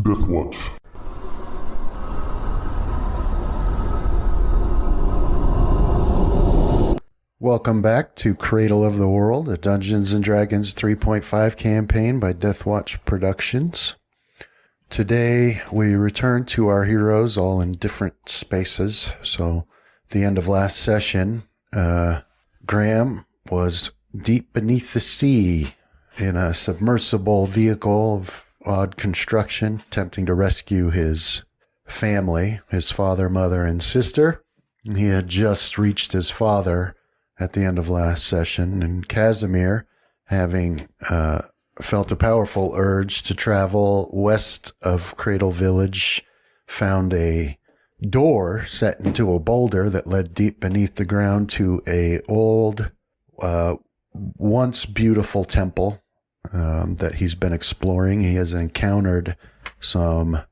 Death Watch. Welcome back to Cradle of the World, a Dungeons & Dragons 3.5 campaign by Deathwatch Productions. Today, we return to our heroes all in different spaces. So, at the end of last session, Graham was deep beneath the sea in a submersible vehicle of odd construction, attempting to rescue his family, his father, mother, and sister. He had just reached his father at the end of last session, and Casimir, having felt a powerful urge to travel west of Cradle Village, found a door set into a boulder that led deep beneath the ground to a old, once beautiful temple that he's been exploring. He has encountered some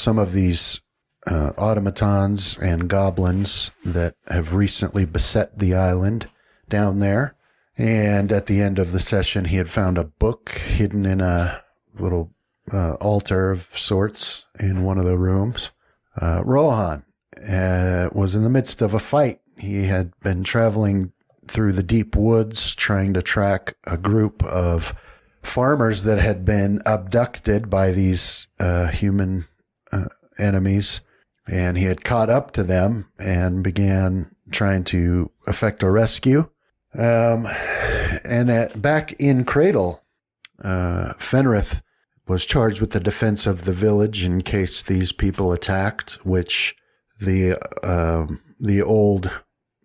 of these automatons and goblins that have recently beset the island down there. And at the end of the session, he had found a book hidden in a little altar of sorts in one of the rooms. Rohan was in the midst of a fight. He had been traveling through the deep woods trying to track a group of farmers that had been abducted by these human enemies. And he had caught up to them and began trying to effect a rescue. Back in Cradle, Fenrith was charged with the defense of the village in case these people attacked, which the old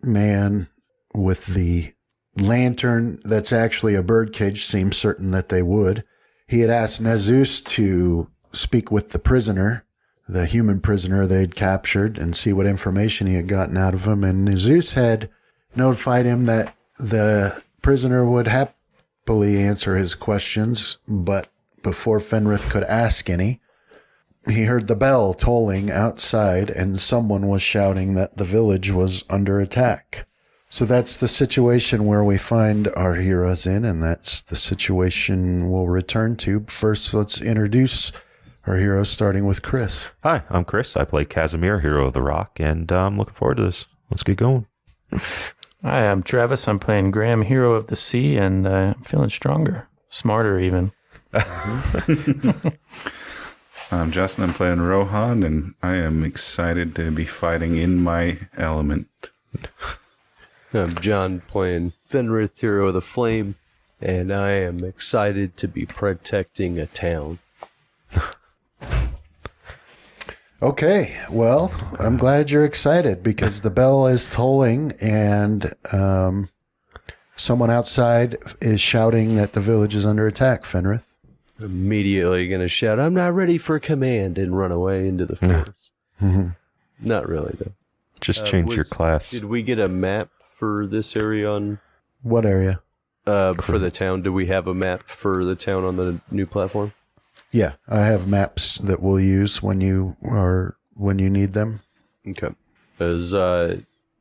man with the lantern that's actually a birdcage seemed certain that they would. He had asked Nazus to speak with the prisoner, the human prisoner they'd captured, and see what information he had gotten out of him. And Zeus had notified him that the prisoner would happily answer his questions, but before Fenrith could ask any, he heard the bell tolling outside, and someone was shouting that the village was under attack. So that's the situation where we find our heroes in, and that's the situation we'll return to. First, let's introduce our heroes, starting with Chris. Hi, I'm Chris. I play Casimir, hero of the Roc, and I'm looking forward to this. Let's get going. Hi, I'm Travis. I'm playing Graham, hero of the sea, and I'm feeling stronger, smarter even. I'm Justin. I'm playing Rohan, and I am excited to be fighting in my element. I'm John, playing Fenrith, hero of the flame, and I am excited to be protecting a town. Okay, well, I'm glad you're excited because the bell is tolling and someone outside is shouting that the village is under attack, Fenrith. Immediately going to shout, "I'm not ready for command," and run away into the forest. Not really, though. Just change your class. Did we get a map for this area on... What area? For the town. Do we have a map for the town on the new platform? Yeah, I have maps that we'll use when you need them. Okay. As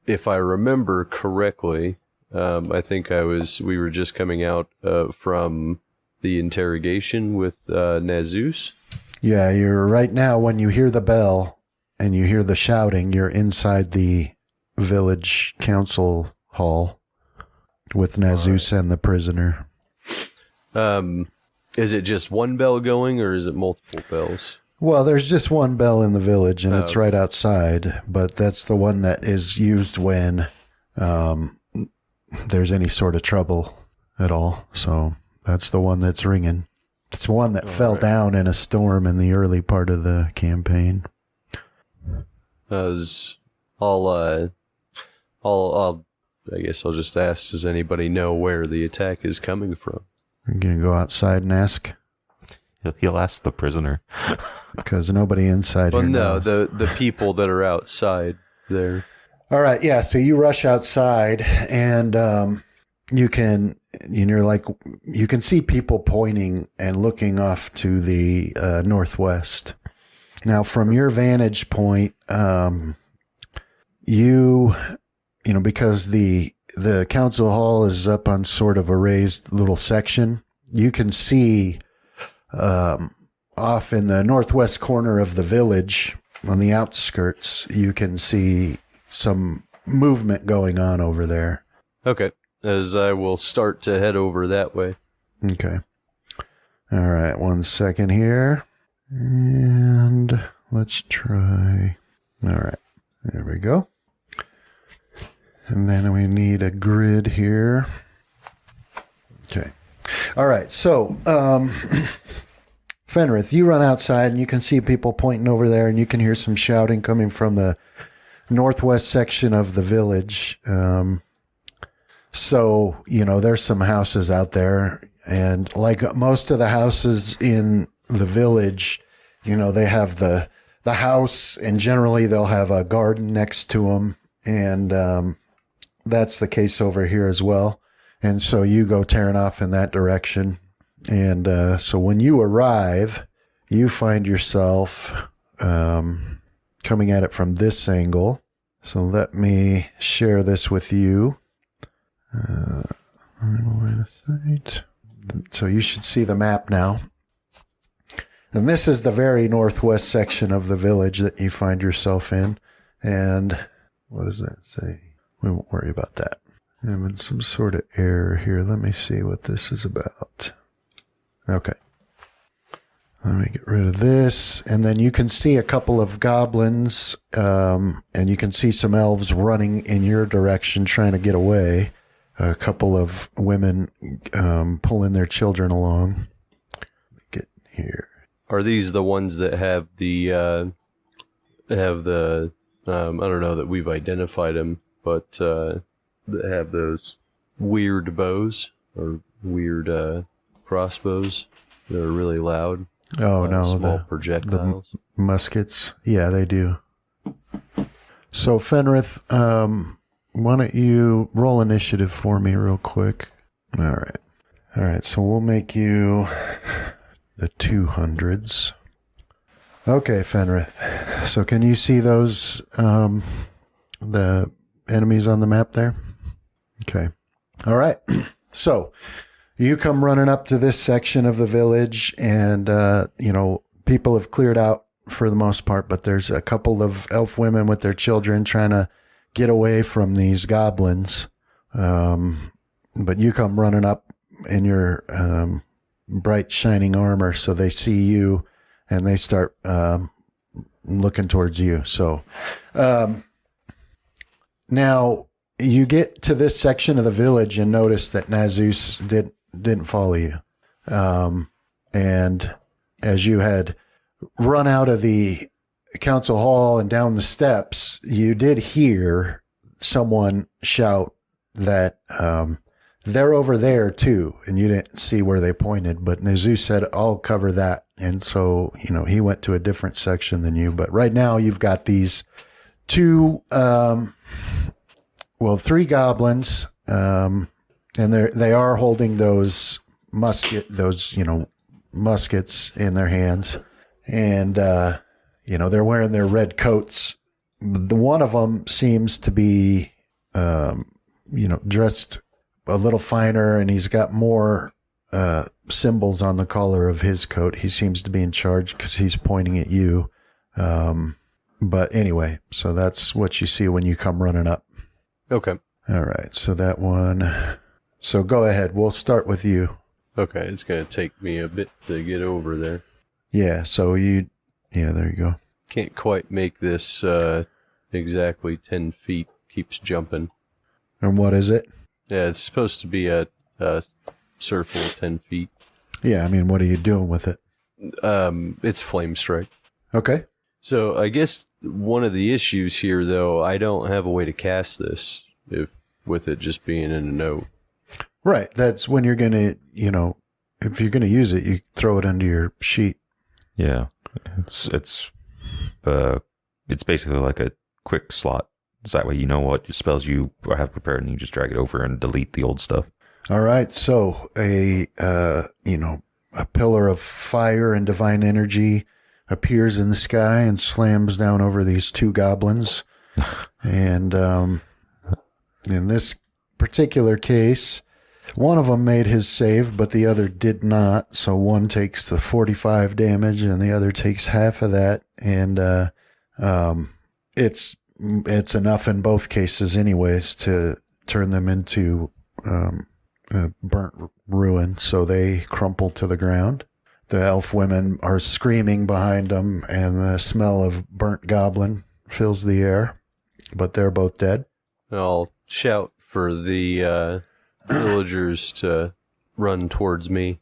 if I remember correctly, I think we were just coming out from the interrogation with Nazus. Yeah, you're right now. When you hear the bell and you hear the shouting, you're inside the village council hall with Nazus and the prisoner. Is it just one bell going, or is it multiple bells? Well, there's just one bell in the village, and it's right outside, but that's the one that is used when there's any sort of trouble at all. So that's the one that's ringing. It's one that fell down in a storm in the early part of the campaign. I guess I'll just ask, does anybody know where the attack is coming from? You're going to go outside and ask? He'll ask the prisoner. Because nobody inside here knows. the people that are outside there. All right, yeah, so you rush outside, and you can see people pointing and looking off to the northwest. Now, from your vantage point, because the council hall is up on sort of a raised little section, you can see off in the northwest corner of the village, on the outskirts, you can see some movement going on over there. Okay. As I will start to head over that way. Okay. All right, 1 second here. And let's try. All right, there we go. And then we need a grid here. Okay. All right, so Fenrith, you run outside and you can see people pointing over there, and you can hear some shouting coming from the northwest section of the village. So, there's some houses out there, and like most of the houses in the village, they have the house, and generally they'll have a garden next to them, and that's the case over here as well. And so you go tearing off in that direction. And so when you arrive, you find yourself coming at it from this angle. So let me share this with you. So you should see the map now. And this is the very northwest section of the village that you find yourself in. And what does that say? We won't worry about that. I'm in some sort of error here. Let me see what this is about. Okay. Let me get rid of this. And then you can see a couple of goblins, and you can see some elves running in your direction trying to get away. A couple of women pulling their children along. Let me get here. Are these the ones that have the I don't know that we've identified them, but that have those weird bows or weird crossbows that are really loud? Oh, no. Small projectiles. The muskets. Yeah, they do. So, Fenrith, why don't you roll initiative for me real quick? All right. All right, so we'll make you the 200s. Okay, Fenrith. So can you see those, the enemies on the map there? Okay. All right. So you come running up to this section of the village, and, people have cleared out for the most part, but there's a couple of elf women with their children trying to get away from these goblins. But you come running up in your bright shining armor, so they see you and they start looking towards you. So now you get to this section of the village and notice that Nazus didn't follow you. And as you had run out of the council hall and down the steps, you did hear someone shout that they're over there too, and you didn't see where they pointed, but Nazus said, I'll cover that. And so, he went to a different section than you. But right now you've got these three goblins, and they are holding those muskets in their hands. And, they're wearing their red coats. The one of them seems to be, dressed a little finer, and he's got more symbols on the collar of his coat. He seems to be in charge because he's pointing at you. But anyway, so that's what you see when you come running up. Okay. All right. So that one. So go ahead. We'll start with you. Okay. It's going to take me a bit to get over there. Yeah. So there you go. Can't quite make this exactly 10 feet. Keeps jumping. And what is it? Yeah, it's supposed to be a circle of 10 feet. Yeah, I mean, what are you doing with it? It's flame strike. Okay. So I guess one of the issues here, though, I don't have a way to cast this with it just being in a note. Right. That's when you're going to, if you're going to use it, you throw it into your sheet. Yeah. It's basically like a quick slot. So that way you know what spells you have prepared, and you just drag it over and delete the old stuff. All right. So a pillar of fire and divine energy appears in the sky and slams down over these two goblins. And in this particular case, One of them made his save, but the other did not. So one takes the 45 damage, and the other takes half of that. And it's enough in both cases, anyways, to turn them into burnt ruin. So they crumple to the ground. The elf women are screaming behind them, and the smell of burnt goblin fills the air. But they're both dead. I'll shout for the villagers to run towards me.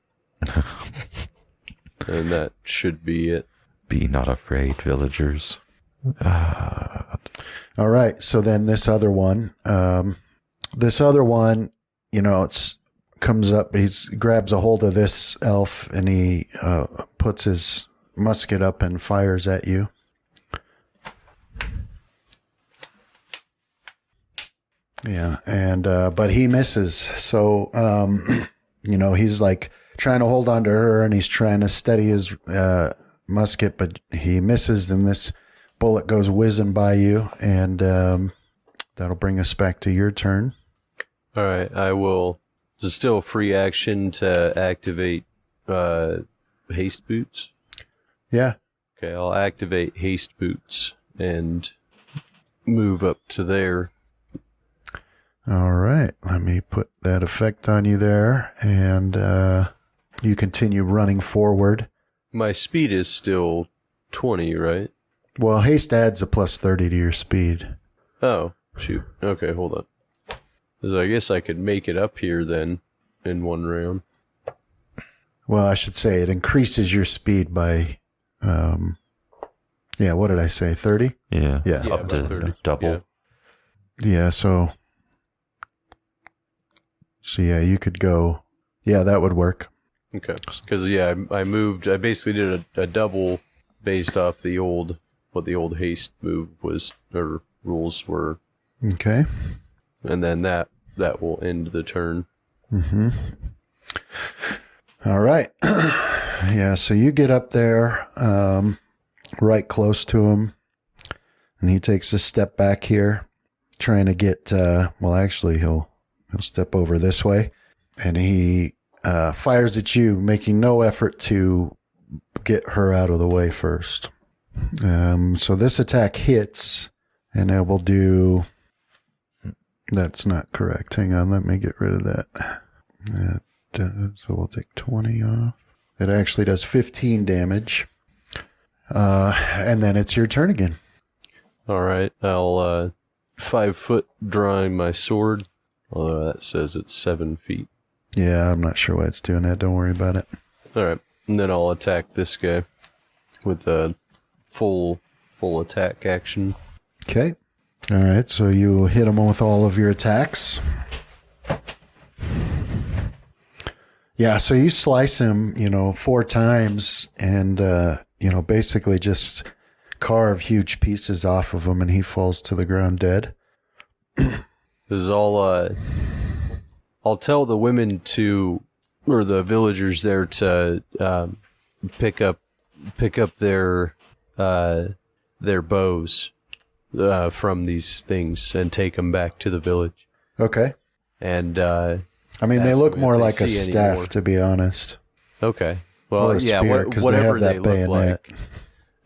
And that should be it. Be not afraid, villagers. All right. So then this other one, it's comes up. He grabs a hold of this elf, and he puts his musket up and fires at you. Yeah, and but he misses. So he's like trying to hold on to her, and he's trying to steady his musket, but he misses, and this bullet goes whizzing by you, and that'll bring us back to your turn. All right, I will. It's still a free action to activate haste boots. Yeah. Okay, I'll activate haste boots and move up to there. All right. Let me put that effect on you there, and you continue running forward. My speed is still 20, right? Well, haste adds a plus 30 to your speed. Oh, shoot. Okay, hold on. So I guess I could make it up here then in one round. Well, I should say it increases your speed by, what did I say, 30? Yeah. Yeah. Up to 30. double. Yeah, so yeah, you could go, yeah, that would work. Okay. Because, I moved, I basically did a double based off what the old haste move was, or rules were. Okay. And then that will end the turn. Mm-hmm. All right. Yeah, so you get up there, right close to him, and he takes a step back here, trying to get, actually, he'll step over this way, and he fires at you, making no effort to get her out of the way first. So this attack hits, and it will do... That's not correct. Hang on, let me get rid of that. So we'll take 20 off. It actually does 15 damage. And then it's your turn again. All right. I'll 5 foot drawing my sword, although that says it's 7 feet. Yeah, I'm not sure why it's doing that. Don't worry about it. All right. And then I'll attack this guy with a full attack action. Okay. All right, so you hit him with all of your attacks. Yeah, so you slice him, 4 times, and, basically just carve huge pieces off of him, and he falls to the ground dead. This is all, I'll tell the women or the villagers there to pick up their bows. From these things and take them back to the village. Okay. And they look more like a see staff, anymore. to be honest. Okay. Or Well, a spear, 'cause whatever they they have look that bayonet. like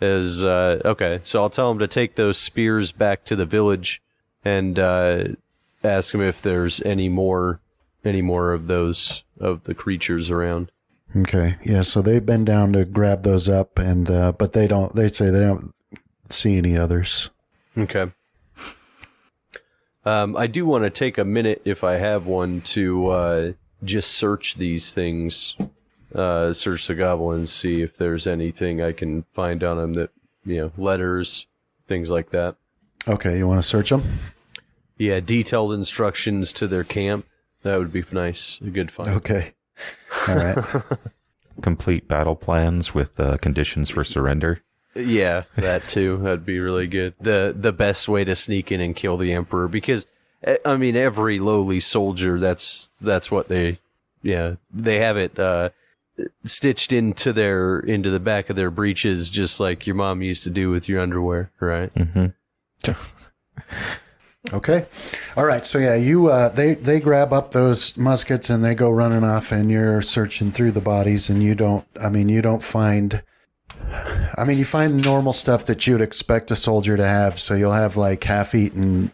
is okay. So I'll tell them to take those spears back to the village and ask them if there's any more of those of the creatures around. Okay. Yeah, so they bend down to grab those up, and but they say they don't see any others. Okay. I do want to take a minute, if I have one, to just search these things, search the goblins, see if there's anything I can find on them that, letters, things like that. Okay, you want to search them? Yeah, detailed instructions to their camp. That would be nice. A good find. Okay. All right. Complete battle plans with conditions for surrender. Yeah, that too. That'd be really good. The best way to sneak in and kill the emperor, because every lowly soldier, that's what they have it stitched into the back of their breeches, just like your mom used to do with your underwear, right? Mm-hmm. Okay. All right. So yeah, you they grab up those muskets and they go running off, and you're searching through the bodies, and you don't find. I mean, you find normal stuff that you'd expect a soldier to have. So you'll have like half-eaten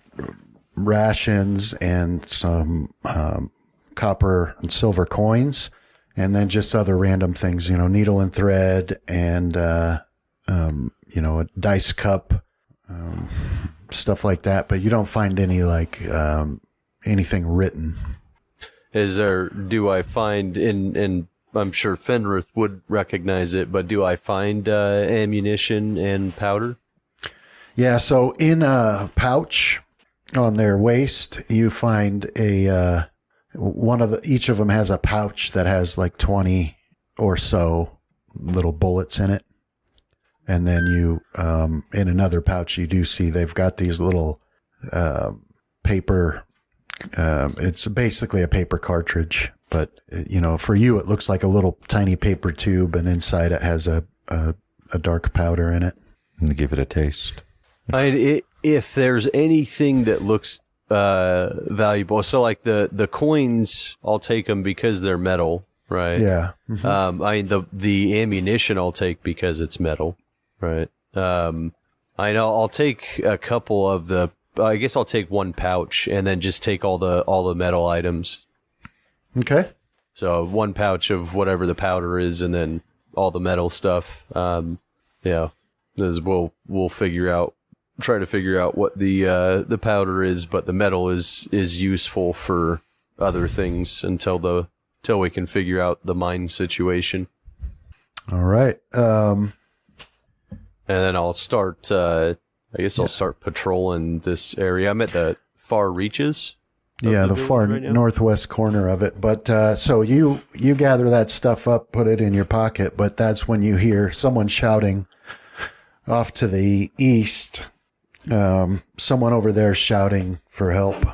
rations and some copper and silver coins, and then just other random things. Needle and thread, and a dice cup. Stuff like that, but you don't find any anything written. Do I find and I'm sure Fenrith would recognize it, but do I find ammunition and powder? Yeah, so in a pouch on their waist, you find each of them has a pouch that has like 20 or so little bullets in it. And then you, in another pouch, you do see they've got these little paper. It's basically a paper cartridge, but for you, it looks like a little tiny paper tube, and inside it has a dark powder in it. And give it a taste. If there's anything that looks valuable, so like the coins, I'll take them because they're metal, right? Yeah. Mm-hmm. The ammunition I'll take because it's metal. Right. I know I'll take a couple of I guess I'll take one pouch and then just take all the metal items. Okay. So one pouch of whatever the powder is, and then all the metal stuff. Yeah. As we'll try to figure out what the powder is, but the metal is useful for other things until we can figure out the mine situation. All right. And then I'll start, I'll start patrolling this area. I'm at the far reaches. Yeah, the far northwest corner of it. But so you gather that stuff up, put it in your pocket, but that's when you hear someone shouting off to the east. Someone over there shouting for help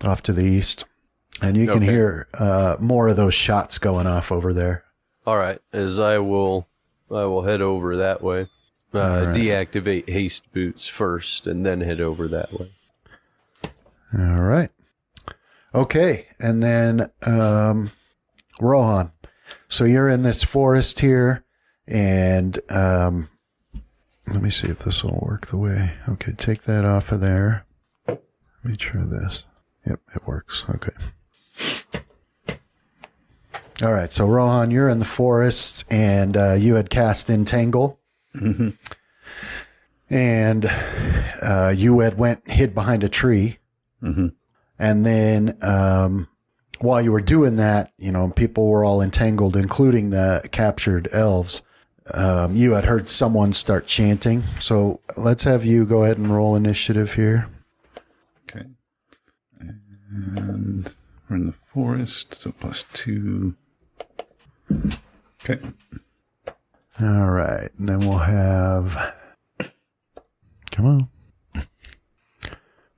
off to the east. And you can hear more of those shots going off over there. All right, as I will head over that way. Right. Deactivate haste boots first, and then head over that way. All right. Okay, and then Rohan. So you're in this forest here, and let me see if this will work the way. Okay, take that off of there. Let me try this. Yep, it works. Okay. All right, so Rohan, you're in the forest, and you had cast Entangle. Mm-hmm. And you had hid behind a tree. Mm-hmm. And then while you were doing that, people were all entangled, including the captured elves. You had heard someone start chanting. So let's have you go ahead and roll initiative here. Okay. And we're in the forest, so +2. Okay. All right. And then we'll have... Come on.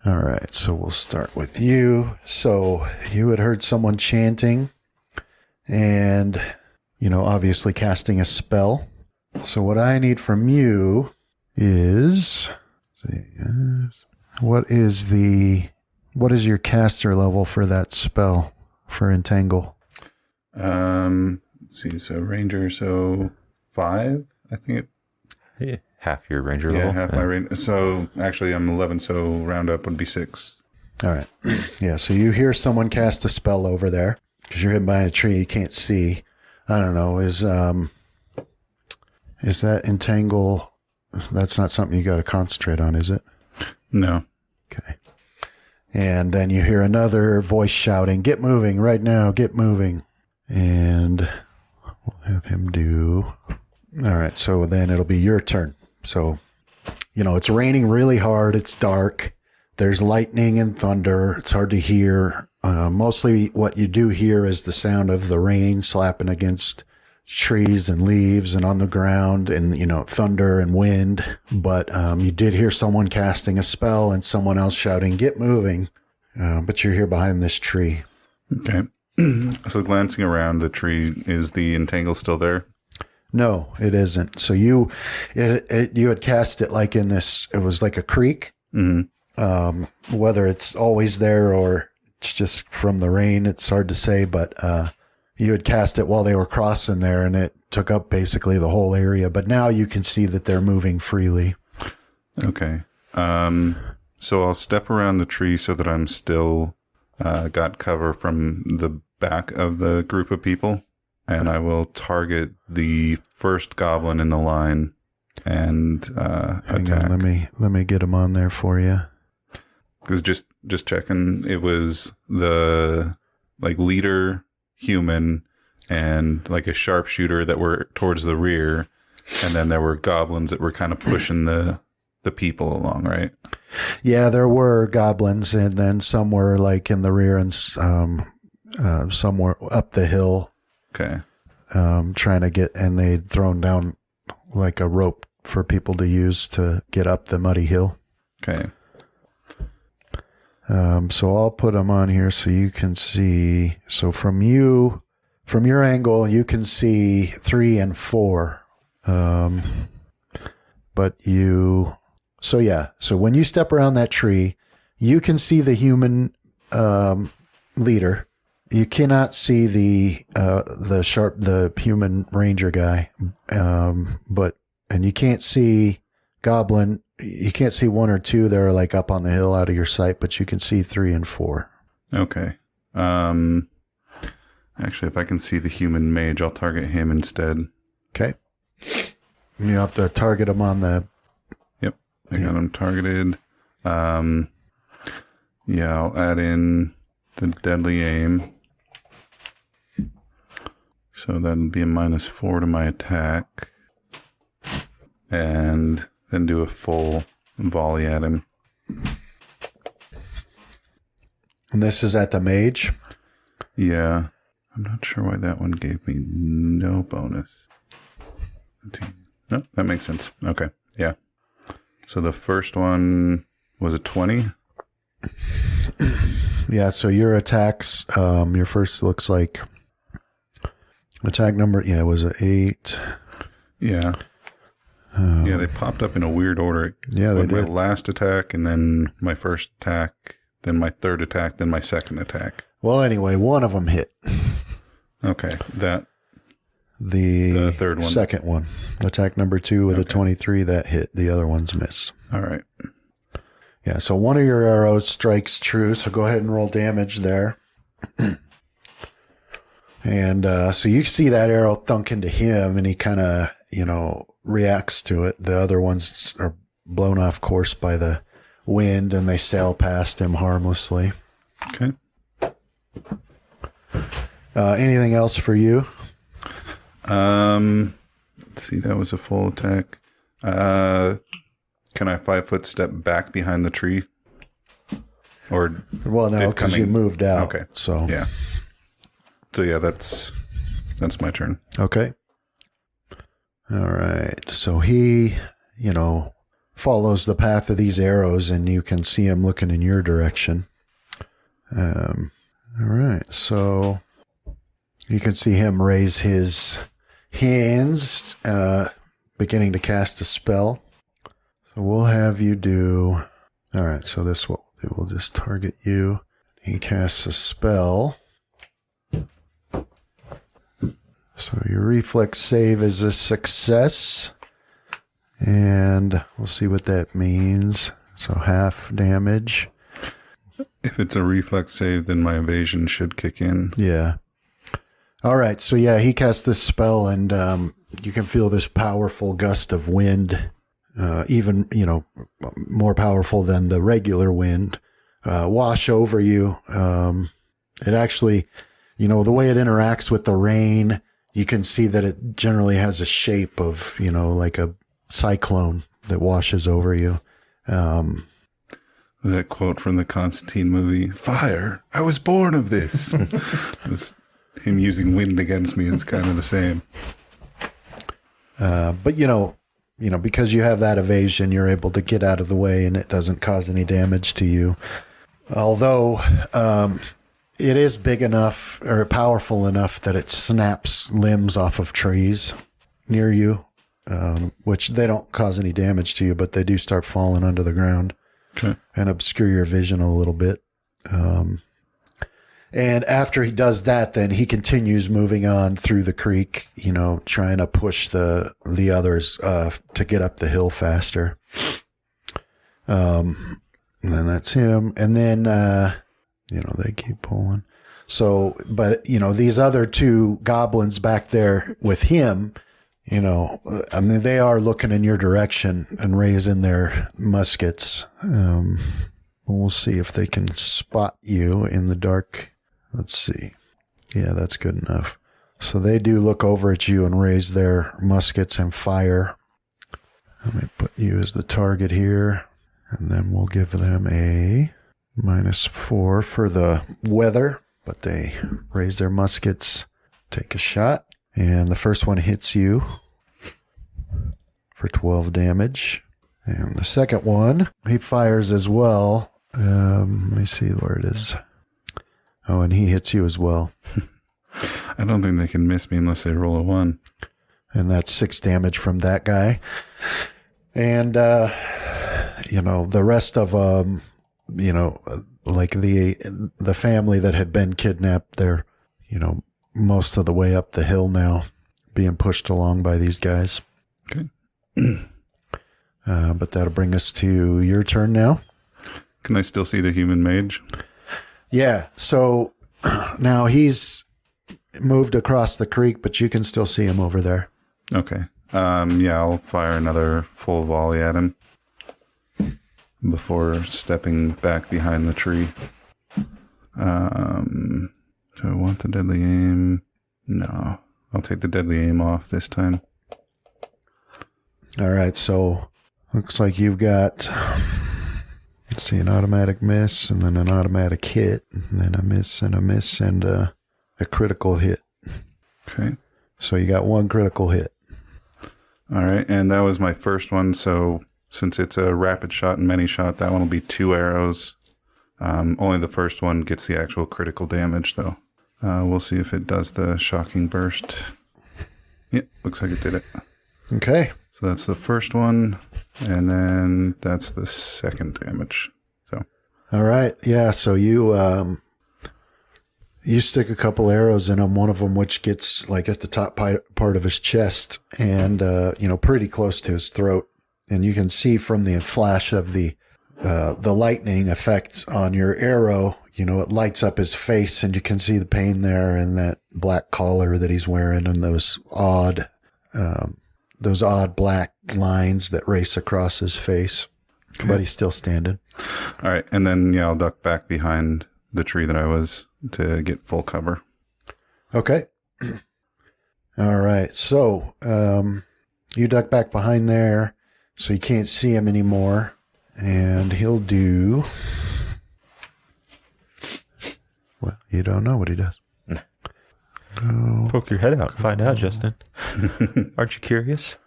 All right. So we'll start with you. So you had heard someone chanting and, obviously casting a spell. So what I need from you is... What is your caster level for that spell for Entangle? Let's see, so Ranger, so 5, I think it. Half your Ranger level. Yeah, half my Ranger. So actually, I'm 11, so round up would be 6. All right. Yeah, so you hear someone cast a spell over there because you're hidden behind a tree. You can't see. I don't know. Is that Entangle? That's not something you got to concentrate on, is it? No. Okay. And then you hear another voice shouting, "Get moving right now, get moving." And we'll have him do... All right, so then it'll be your turn. So, it's raining really hard. It's dark. There's lightning and thunder. It's hard to hear. Mostly what you do hear is the sound of the rain slapping against trees and leaves and on the ground and, thunder and wind. But you did hear someone casting a spell and someone else shouting, "Get moving." But you're here behind this tree. Okay. So glancing around the tree, is the Entangle still there? No, it isn't. So you had cast it like in this, it was like a creek. Mm-hmm. Whether it's always there or it's just from the rain, it's hard to say, but you had cast it while they were crossing there, and it took up basically the whole area. But now you can see that they're moving freely. Okay. So I'll step around the tree so that I'm still got cover from the back of the group of people, and I will target the first goblin in the line and Hang attack. on, let me get him on there for you. Because just checking, it was the leader human and like a sharpshooter that were towards the rear, and then there were goblins that were kind of pushing the people along, right? Yeah, there were goblins, and then some were like in the rear, and some were up the hill. Okay. Trying to get, and they'd thrown down like a rope for people to use to get up the muddy hill. Okay. So I'll put them on here so you can see. So from your angle, you can see 3 and 4. So when you step around that tree, you can see the human leader. You cannot see the human ranger guy, and you can't see goblin. You can't see 1 or 2. They're like up on the hill out of your sight, but you can see 3 and 4. Okay. Actually, if I can see the human mage, I'll target him instead. Okay. You have to target him on the. Yep. I got him targeted. I'll add in the deadly aim. So that'll be a -4 to my attack. And then do a full volley at him. And this is at the mage. Yeah. I'm not sure why that one gave me no bonus. No, that makes sense. Okay. Yeah. So the first one was a 20. Yeah, so your attacks, your first looks like attack number, was an 8. Yeah. They popped up in a weird order. Yeah, they My did. last attack, and then my first attack, then my third attack, then my second attack. Well, anyway, one of them hit. Okay. The third one. Second one. Attack number 2 with a 23, that hit. The other one's missed. All right. Yeah, so one of your arrows strikes true, so go ahead and roll damage there. And so you see that arrow thunk into him, and he kind of, reacts to it. The other ones are blown off course by the wind, and they sail past him harmlessly. Okay. Anything else for you? Let's see. That was a full attack. Can I 5-foot step back behind the tree? Or Well, no, because you moved out. Okay. So yeah. So yeah, that's my turn. Okay. All right. So he, follows the path of these arrows, and you can see him looking in your direction. All right. So you can see him raise his hands, beginning to cast a spell. So we'll have you do. All right. So this what we'll do. We'll just target you. He casts a spell. So your reflex save is a success, and we'll see what that means. So half damage. If it's a reflex save, then my evasion should kick in. Yeah. All right. So yeah, he casts this spell, and you can feel this powerful gust of wind, even more powerful than the regular wind, wash over you. It actually, the way it interacts with the rain. You can see that it generally has a shape of, like a cyclone that washes over you. That quote from the Constantine movie, "Fire, I was born of this." Him using wind against me is kind of the same. But, because you have that evasion, you're able to get out of the way, and it doesn't cause any damage to you. Although, it is big enough or powerful enough that it snaps limbs off of trees near you, which they don't cause any damage to you, but they do start falling under the ground. and obscure your vision a little bit. And after he does that, then he continues moving on through the creek, trying to push the others to get up the hill faster. And then that's him. And then, they keep pulling. So, but, these other two goblins back there with him, they are looking in your direction and raising their muskets. We'll see if they can spot you in the dark. Let's see. Yeah, that's good enough. So they do look over at you and raise their muskets and fire. Let me put you as the target here. And then we'll give them a -4 for the weather. But they raise their muskets, take a shot. And the first one hits you for 12 damage. And the second one, he fires as well. Let me see where it is. Oh, and he hits you as well. I don't think they can miss me unless they roll a 1. And that's 6 damage from that guy. And, the rest of like the family that had been kidnapped, they're, most of the way up the hill now, being pushed along by these guys. Okay. But that'll bring us to your turn now. Can I still see the human mage? Yeah. So now he's moved across the creek, but you can still see him over there. Okay. I'll fire another full volley at him before stepping back behind the tree. Do I want the deadly aim? No. I'll take the deadly aim off this time. All right. So looks like you've got, let's see, an automatic miss and then an automatic hit and then a miss and a critical hit. Okay. So you got 1 critical hit. All right. And that was my first one. So since it's a rapid shot and many shot, that one will be 2 arrows. Only the first one gets the actual critical damage, though. We'll see if it does the shocking burst. Yep, looks like it did it. Okay. So that's the first one, and then that's the second damage. So, all right. Yeah. So you stick a couple arrows in him. One of them, which gets like at the top part of his chest, and pretty close to his throat. And you can see from the flash of the lightning effect on your arrow, it lights up his face, and you can see the pain there, and that black collar that he's wearing, and those odd black lines that race across his face. Okay. But he's still standing. All right. And then, I'll duck back behind the tree that I was to get full cover. Okay. All right. So, you duck back behind there so you can't see him anymore. And he'll do, well, you don't know what he does. Poke your head out and find out, Justin. Aren't you curious?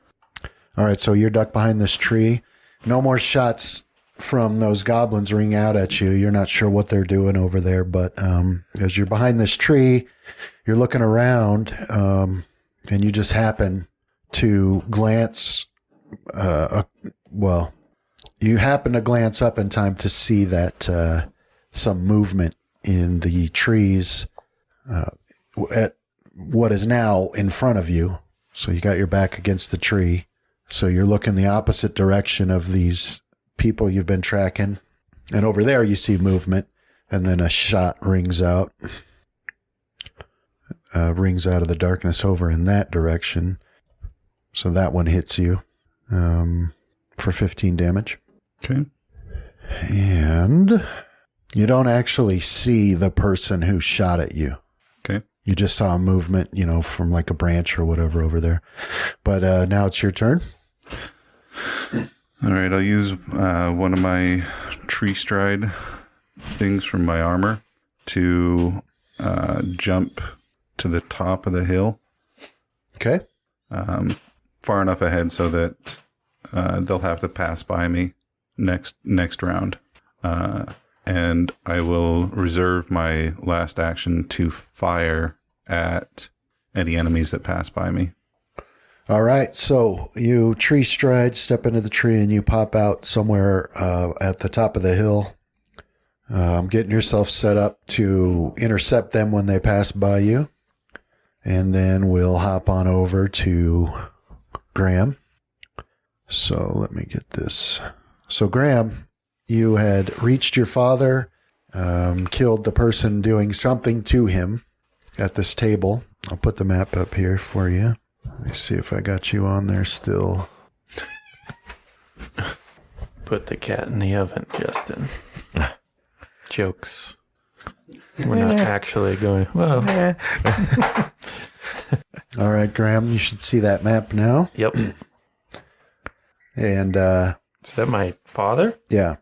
All right, so you're ducked behind this tree. No more shots from those goblins ring out at you. You're not sure what they're doing over there, but as you're behind this tree, you're looking around, and you just happen to glance, you happen to glance up in time to see that some movement in the trees at what is now in front of you. So you got your back against the tree. So you're looking the opposite direction of these people you've been tracking. And over there you see movement. And then a shot rings out. Rings out of the darkness over in that direction. So that one hits you for 15 damage. Okay. And you don't actually see the person who shot at you. Okay. You just saw a movement, from like a branch or whatever over there. But now it's your turn. All right. I'll use one of my tree stride things from my armor to jump to the top of the hill. Okay. Far enough ahead so that they'll have to pass by me next round. And I will reserve my last action to fire at any enemies that pass by me. All right, so you tree stride, step into the tree, and you pop out somewhere at the top of the hill. Getting yourself set up to intercept them when they pass by you. And then we'll hop on over to Graham. So let me get this. So Graham, you had reached your father, killed the person doing something to him at this table. I'll put the map up here for you. Let me see if I got you on there still. Put the cat in the oven, Justin. Jokes. We're not actually going, well. All right, Graham, you should see that map now. Yep. And, Is that my father? yeah,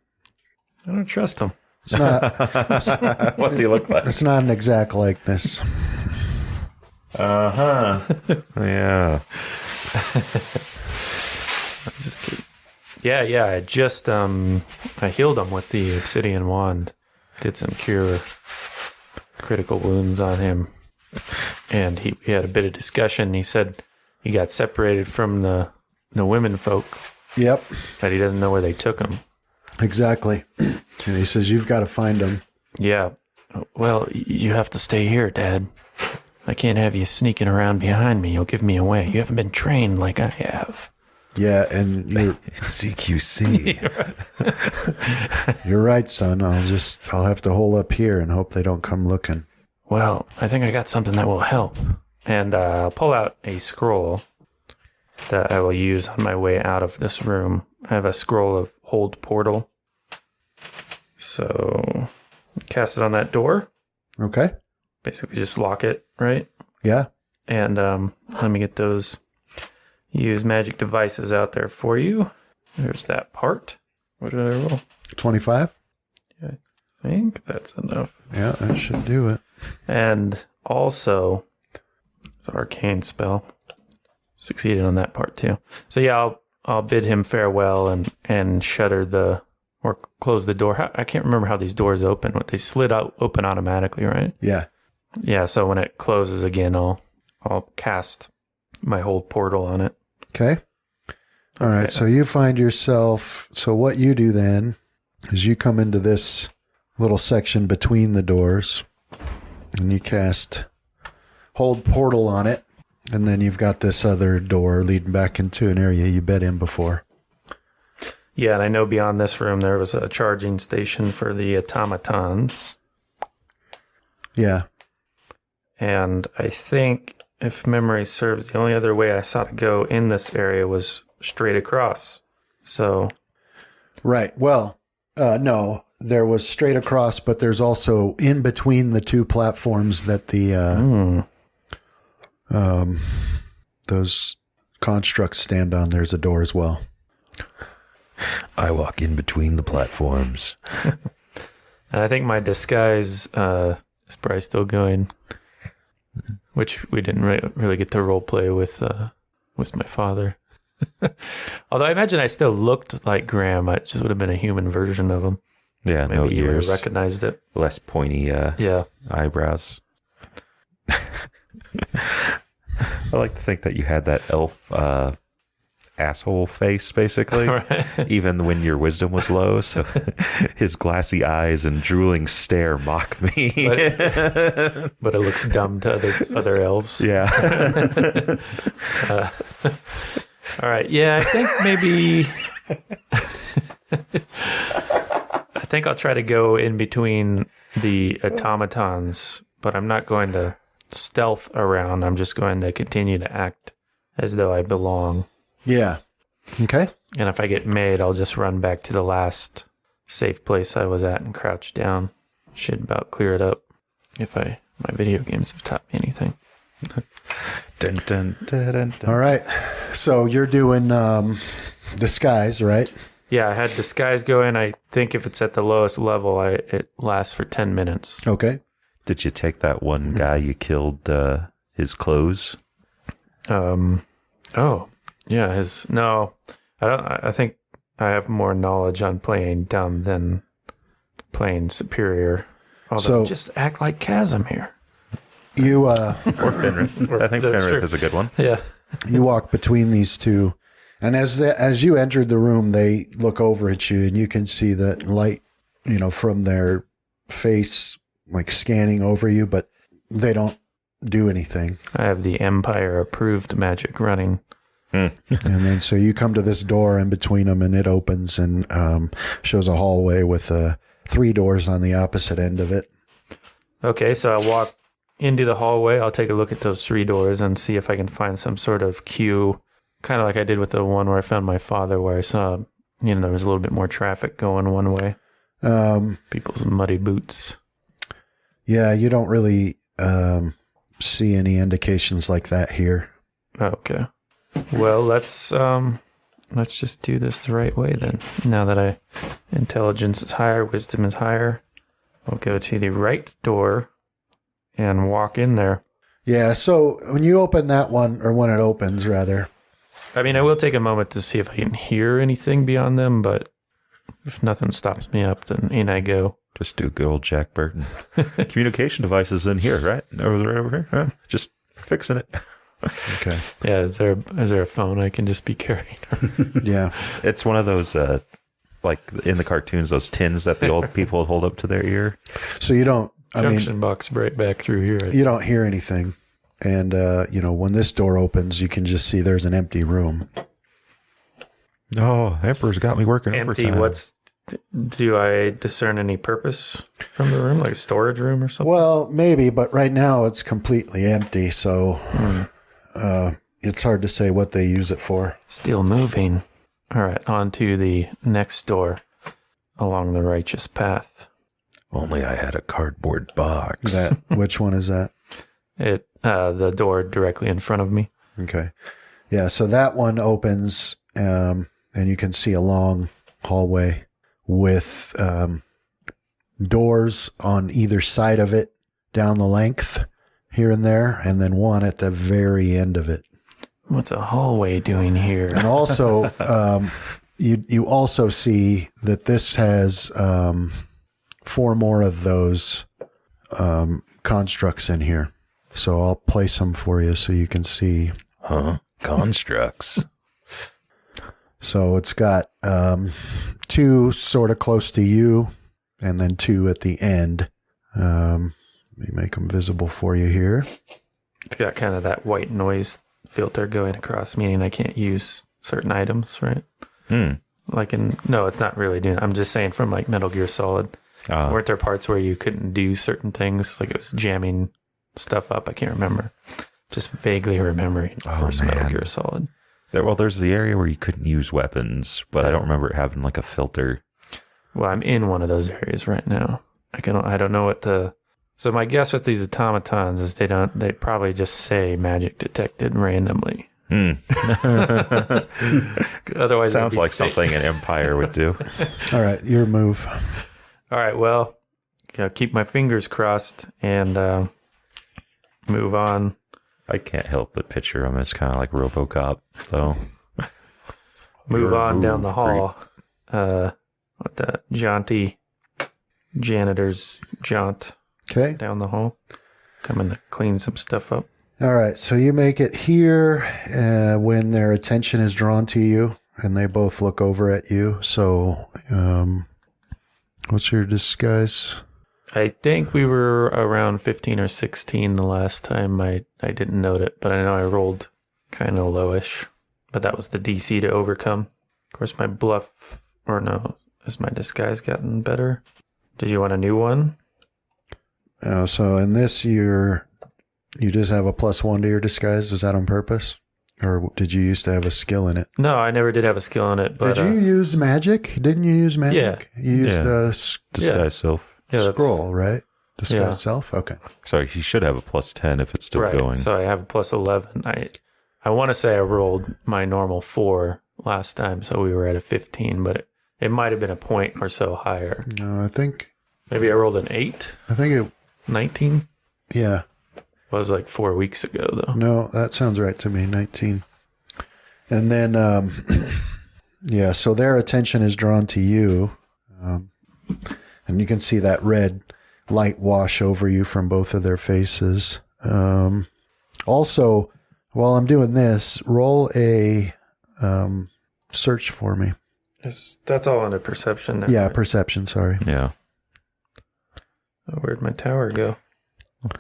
I don't trust him. it's not, What's he look like? it's not an exact likeness. Yeah. Just kidding. Yeah. I just I healed him with the obsidian wand. Did some cure critical wounds on him, and we had a bit of discussion. He said he got separated from the women folk, Yep, but he doesn't know where they took him. exactly. And he says, you've got to find him. Yeah. Well, you have to stay here, Dad. I can't have you sneaking around behind me. You'll give me away. You haven't been trained like I have. Yeah, and It's CQC. you're right, son. I'll have to hole up here and hope they don't come looking. Well, I think I got something that will help. And I'll pull out a scroll that I will use on my way out of this room. I have a scroll of Hold Portal. So, cast it on that door. Okay. Basically just lock it, right? Yeah. And let me get those use magic devices out there for you. There's that part. What did I roll? 25. I think that's enough. Yeah, that should do it. And also, it's an arcane spell. Succeeded on that part too. So yeah, I'll bid him farewell and shutter or close the door. I can't remember how these doors open. They slid out open automatically, right? Yeah. Yeah. So when it closes again, I'll cast my Hold Portal on it. Okay. All right. So you find yourself. So what you do then is you come into this little section between the doors and you cast Hold Portal on it. And then you've got this other door leading back into an area you bed in before. Yeah, and I know beyond this room there was a charging station for the automatons. Yeah. And I think, if memory serves, the only other way I saw to go in this area was straight across. So, Right. Well, no, there was straight across, but there's also in between the two platforms that the those constructs stand on. There's a door as well. I walk in between the platforms. and I think my disguise is probably still going, which we didn't really get to role play with my father. Although I imagine I still looked like Graham. I just would have been a human version of him. Yeah, Maybe no you would have ears. recognized it. Less pointy Yeah. eyebrows. I like to think that you had that elf asshole face, basically, Right. even when your wisdom was low. So his glassy eyes and drooling stare mock me. But it looks dumb to other elves. Yeah. All right. Yeah, I think maybe. I think I'll try to go in between the automatons, but I'm not going to stealth around. I'm just going to continue to act as though I belong. Yeah. Okay. And if I get made, I'll just run back to the last safe place I was at and crouch down. Should about clear it up if my video games have taught me anything. Dun, dun, dun, dun, dun. All right. So you're doing disguise, right? Yeah, I had disguise going. I think if it's at the lowest level, it lasts for 10 minutes. Okay. Did you take that one guy you killed, his clothes? Oh, yeah. No, I don't. I think I have more knowledge on playing dumb than playing superior. Although, So- just act like Chasm here. You Or Fenrir. I think That's Fenrir true. is a good one. Yeah. You walk between these two, and as you entered the room, they look over at you, and you can see that light, from their face, like scanning over you, but they don't do anything. I have the Empire approved magic running. And then so you come to this door in between them, and it opens and shows a hallway with 3 doors on the opposite end of it. Okay, so I walk into the hallway. I'll take a look at those 3 doors and see if I can find some sort of cue, kind of like I did with the one where I found my father, where I saw, there was a little bit more traffic going one way. People's muddy boots. Yeah, you don't really see any indications like that here. Okay. Well, let's just do this the right way then. Now that intelligence is higher, wisdom is higher, I'll go to the right door and walk in there. Yeah, so when you open that one, or when it opens, rather. I mean, I will take a moment to see if I can hear anything beyond them, but if nothing stops me up, then in I go. Just do good old Jack Burton. Communication devices in here, right? Over here. Huh? Just fixing it. Okay. Yeah, is there a phone I can just be carrying? Yeah. It's one of those, like in the cartoons, those tins that the old people hold up to their ear. So you don't, Junction box right back through here. You don't hear anything. And, when this door opens, you can just see there's an empty room. Oh, Emperor's got me working Empty, overtime. do I discern any purpose from the room, like a storage room or something? Well, maybe, but right now it's completely empty, so it's hard to say what they use it for. Still moving. All right, on to the next door along the righteous path. Only I had a cardboard box. Which one is that? The door directly in front of me. Okay. Yeah, so that one opens, and you can see a long hallway with doors on either side of it down the length here and there, and then one at the very end of it. What's a hallway doing here? And also, you also see that this has 4 more of those constructs in here. So I'll place them for you so you can see. Huh? Constructs. So it's got 2 sort of close to you, and then 2 at the end. Let me make them visible for you here. It's got kind of that white noise filter going across, meaning I can't use certain items, right? Like no, it's not really doing. I'm just saying from like Metal Gear Solid. Weren't there parts where you couldn't do certain things, like it was jamming stuff up? I can't remember. Just vaguely remembering first Metal Gear Solid. There's the area where you couldn't use weapons, but I don't remember it having like a filter. Well, I'm in one of those areas right now. I don't know what so my guess with these automatons is they probably just say magic detected randomly. Otherwise, sounds like something an Empire would do. All right, your move. All right, well, keep my fingers crossed and move on. I can't help but picture him as kind of like RoboCop, though. Move on down the hall. With the jaunty janitor's jaunt. Okay. Down the hall. Coming to clean some stuff up. All right, so you make it here when their attention is drawn to you, and they both look over at you. So, what's your disguise? I think we were around 15 or 16 the last time. I didn't note it, but I know I rolled kind of lowish. But that was the DC to overcome. Of course, my bluff, or no, has my disguise gotten better? Did you want a new one? So in this year, you just have a +1 to your disguise. Was that on purpose? Or did you used to have a skill in it? No, I never did have a skill in it. But, did you use magic? Didn't you use magic? Yeah. You used Disguise self. Yeah, scroll, right? Disguise self? Okay. Sorry, he should have a +10 if it's still right, going. So I have a +11. I want to say I rolled my normal 4 last time, so we were at a 15, but it might have been a point or so higher. No, I think Maybe I rolled an 8? it, 19? yeah. Was like 4 weeks ago, though. No, that sounds right to me, 19. And then, yeah, so their attention is drawn to you. And you can see that red light wash over you from both of their faces. Also, while I'm doing this, roll a search for me. That's all under perception now. Yeah, right? perception, sorry. Yeah. Oh, where'd my tower go?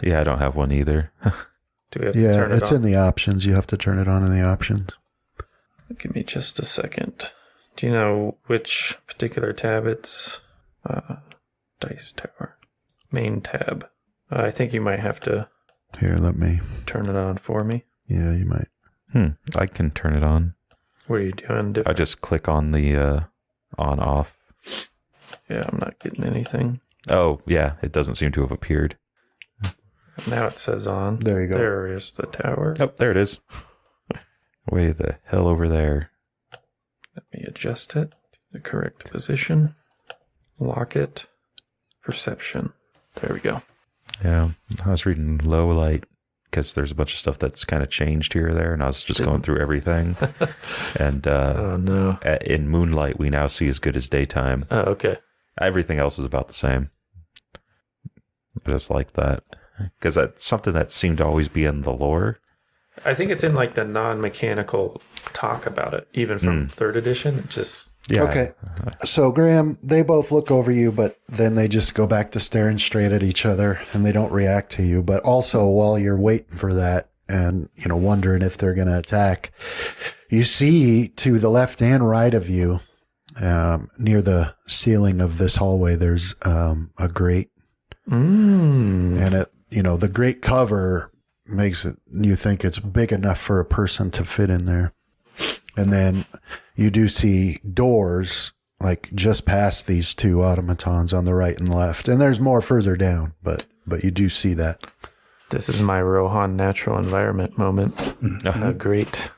Yeah, I don't have one either. Do we have to Yeah, turn it it's on? in the options. You have to turn it on in the options. Give me just a second. Do you know which particular tab it's? Dice tower. Main tab. I think you might have to Here, let me. turn it on for me. Yeah, you might. I can turn it on. What are you doing I different? just click on the on off. Yeah, I'm not getting anything. Oh, yeah. It doesn't seem to have appeared. Now it says on. There you go. There is the tower. Oh, there it is. Way the hell over there. Let me adjust it to the correct position. Lock it. Perception. There we go. Yeah. I was reading low light because there's a bunch of stuff that's kind of changed here or there, and I was just going through everything. And Oh, no. in moonlight, we now see as good as daytime. Oh, okay. Everything else is about the same. I just like that because that's something that seemed to always be in the lore. I think it's in like the non-mechanical talk about it, even from third edition. It just Yeah. Okay. So, Graham, they both look over you, but then they just go back to staring straight at each other and they don't react to you. But also, while you're waiting for that and, wondering if they're going to attack, you see to the left and right of you, near the ceiling of this hallway, there's a grate. And it, the grate cover makes it, you think it's big enough for a person to fit in there. And then you do see doors like just past these two automatons on the right and left. And there's more further down, but you do see that. this is my Rohan natural environment moment. Great.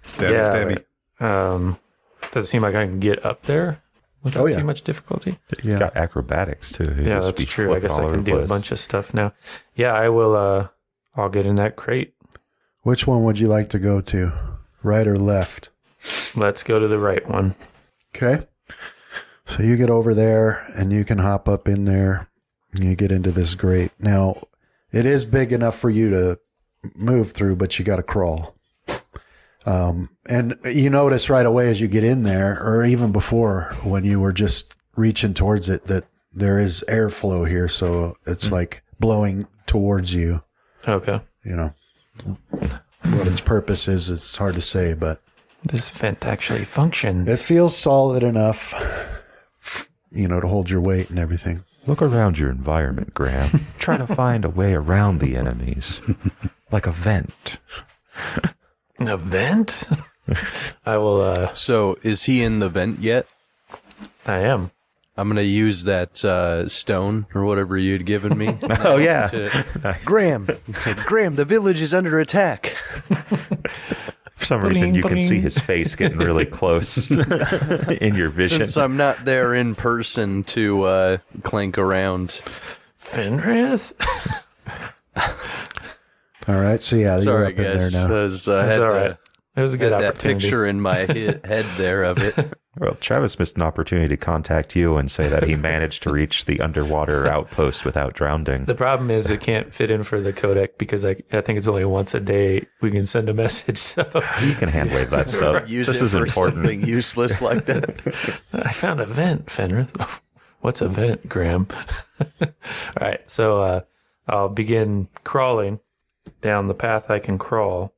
Stabby. Does it seem like I can get up there without too much difficulty? You got acrobatics too. You Yeah, just that's be true. I flipping guess all I over can the do a place. bunch of stuff now. Yeah, I will. I'll get in that crate. Which one would you like to go to? Right or left? Let's go to the right one. Okay. So you get over there and you can hop up in there and you get into this grate. Now, it is big enough for you to move through, but you got to crawl. And you notice right away as you get in there, or even before when you were just reaching towards it, that there is airflow here. So it's like blowing towards you. Okay. What its purpose is, it's hard to say, but This vent actually functions. it feels solid enough, to hold your weight and everything. Look around your environment, Graham. Try to find a way around the enemies, like a vent. A vent? I will. So is he in the vent yet? I am. I'm going to use that stone or whatever you'd given me. Oh yeah. Graham, the village is under attack. For some reason, you can see Bling. his face getting really close in your vision. Since I'm not there in person to clank around. Fenris? All right. So yeah, you're Sorry, up in there guys. now. I had all right. It was a good that opportunity. picture in my head there of it. Well, Travis missed an opportunity to contact you and say that he managed to reach the underwater outpost without drowning. The problem is it can't fit in for the codec because I think it's only once a day we can send a message. So You can hand wave that stuff. Use This it is for important. something useless like that. I found a vent, Fenris. What's a vent, Graham? All right, so I'll begin crawling down the path I can crawl,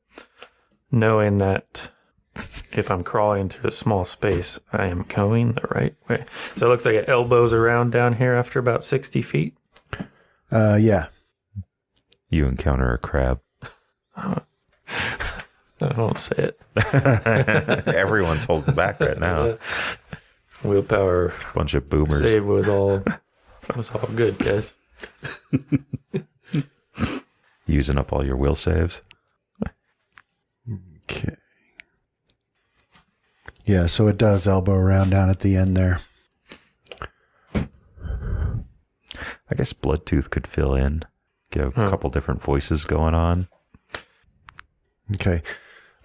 knowing that if I'm crawling through a small space, I am going the right way. So it looks like it elbows around down here after about 60 feet. Yeah. You encounter a crab. I don't say it. Everyone's holding back right now. Willpower Bunch of boomers. save was all good, guys. Using up all your will saves. Okay. Yeah, so it does elbow around down at the end there. I guess Bloodtooth could fill in. Get a couple different voices going on. Okay.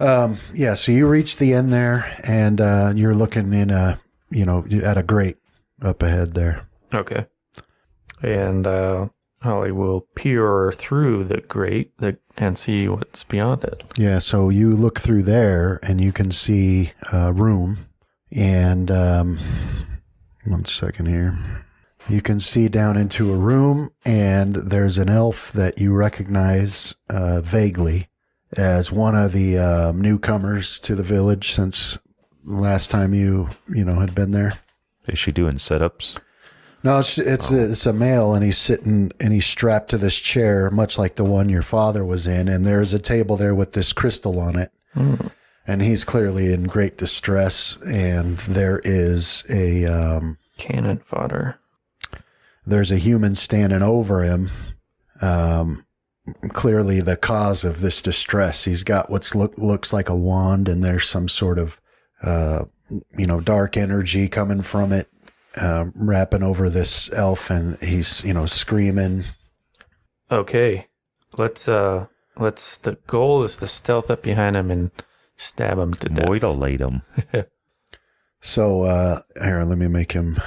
Yeah, so you reach the end there and you're looking in at a grate up ahead there. Okay. And Holly will peer through the grate, the and see what's beyond it. Yeah, so you look through there and you can see a room. And 1 second here. You can see down into a room, and there's an elf that you recognize vaguely as one of the newcomers to the village since last time you had been there. Is she doing sit-ups? No, it's a male, and he's sitting and he's strapped to this chair, much like the one your father was in. And there's a table there with this crystal on it, and he's clearly in great distress. And there is a Cannon fodder. There's a human standing over him. Clearly, the cause of this distress. He's got what looks like a wand, and there's some sort of dark energy coming from it. Wrapping over this elf, and he's screaming. Okay, the goal is to stealth up behind him and stab him to death. Mutilate him. So here, let me make him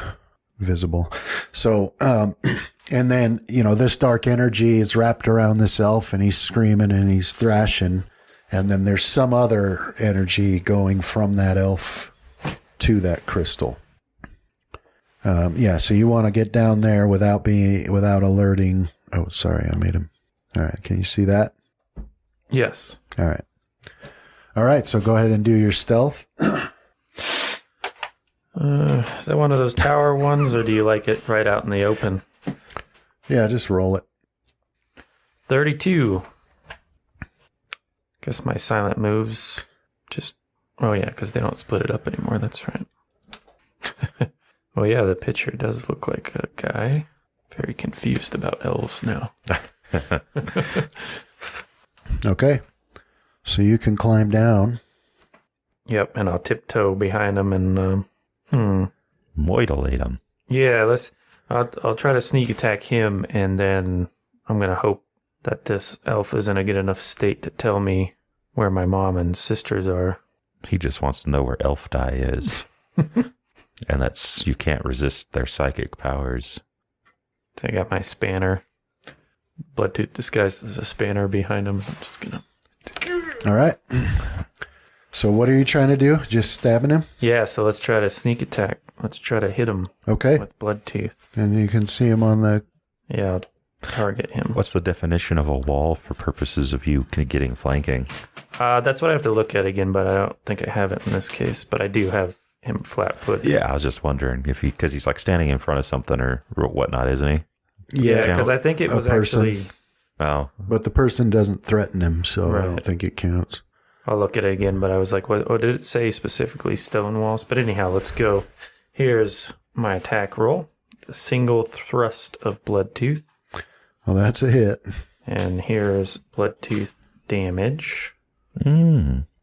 visible. So and then this dark energy is wrapped around this elf, and he's screaming and he's thrashing, and then there's some other energy going from that elf to that crystal. So you want to get down there without alerting. Oh, sorry, I made him. All right, can you see that? Yes. All right. So go ahead and do your stealth. Is that one of those tower ones, or do you like it right out in the open? Yeah, just roll it. 32. Guess my silent moves because they don't split it up anymore. That's right. Well, yeah, the picture does look like a guy. Very confused about elves now. Okay. So you can climb down. Yep, and I'll tiptoe behind him and Mutilate him. yeah, I'll try to sneak attack him, and then I'm gonna hope that this elf is in a good enough state to tell me where my mom and sisters are. He just wants to know where Elf Die is. And you can't resist their psychic powers. So I got my spanner. Bloodtooth disguised as a spanner behind him. I'm just gonna... All right. So what are you trying to do? Just stabbing him? Yeah, so let's try to sneak attack. Let's try to hit him Okay. with Bloodtooth. And you can see him on the... Yeah, I'll target him. What's the definition of a wall for purposes of you getting flanking? That's what I have to look at again, but I don't think I have it in this case. But I do have him flat-footed. Yeah, I was just wondering because he's like standing in front of something or whatnot, isn't he? Yeah, because I think it was actually... Oh. But the person doesn't threaten him, so I don't think it counts. I'll look at it again, but I was like, did it say specifically stone walls? But anyhow, let's go. Here's my attack roll. A single thrust of Bloodtooth. Well, that's a hit. And here's Bloodtooth damage.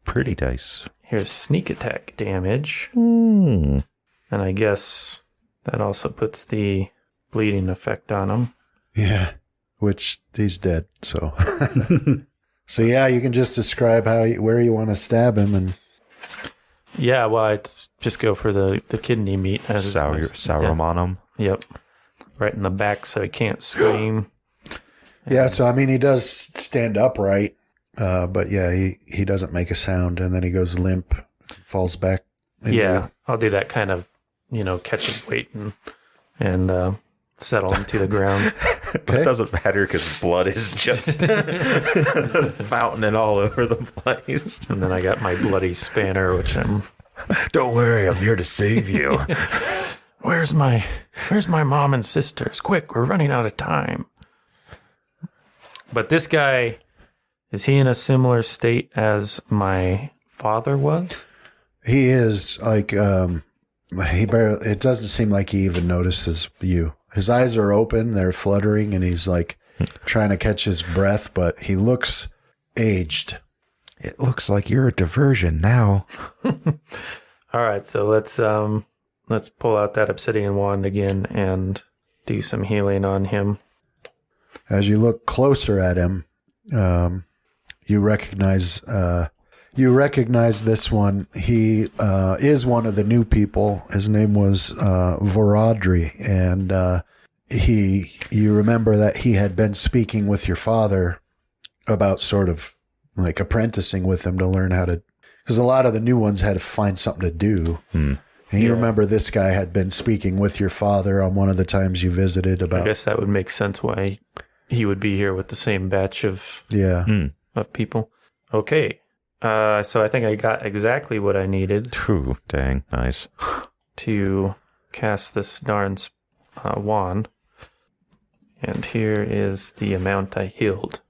Pretty dice. Here's sneak attack damage. Mm. And I guess that also puts the bleeding effect on him. Yeah, which he's dead, so... So yeah, you can just describe where you want to stab him, and yeah, well, I'd just go for the kidney meat. Sour on him. Yep, right in the back, so he can't scream. Yeah, so I mean, he does stand upright, but yeah, he doesn't make a sound, and then he goes limp, falls back. Yeah, I'll do that kind of, catch his weight and settle him to the ground. It doesn't matter because blood is just fountaining all over the place. And then I got my bloody spanner, which I'm... Don't worry, I'm here to save you. Where's my mom and sisters? Quick, we're running out of time. But this guy, is he in a similar state as my father was? He is like, it doesn't seem like he even notices you. His eyes are open, they're fluttering, and he's like trying to catch his breath, but he looks aged. It looks like you're a diversion now. All right, so let's pull out that obsidian wand again and do some healing on him. As you look closer at him, you recognize this one. He is one of the new people. His name was Voradri, and you remember that he had been speaking with your father about sort of like apprenticing with him to learn how to, because a lot of the new ones had to find something to do. And you remember this guy had been speaking with your father on one of the times you visited about. I guess that would make sense why he would be here with the same batch of of people. Okay. So I think I got exactly what I needed. Phew, dang, nice. To cast this darn wand. And here is the amount I healed.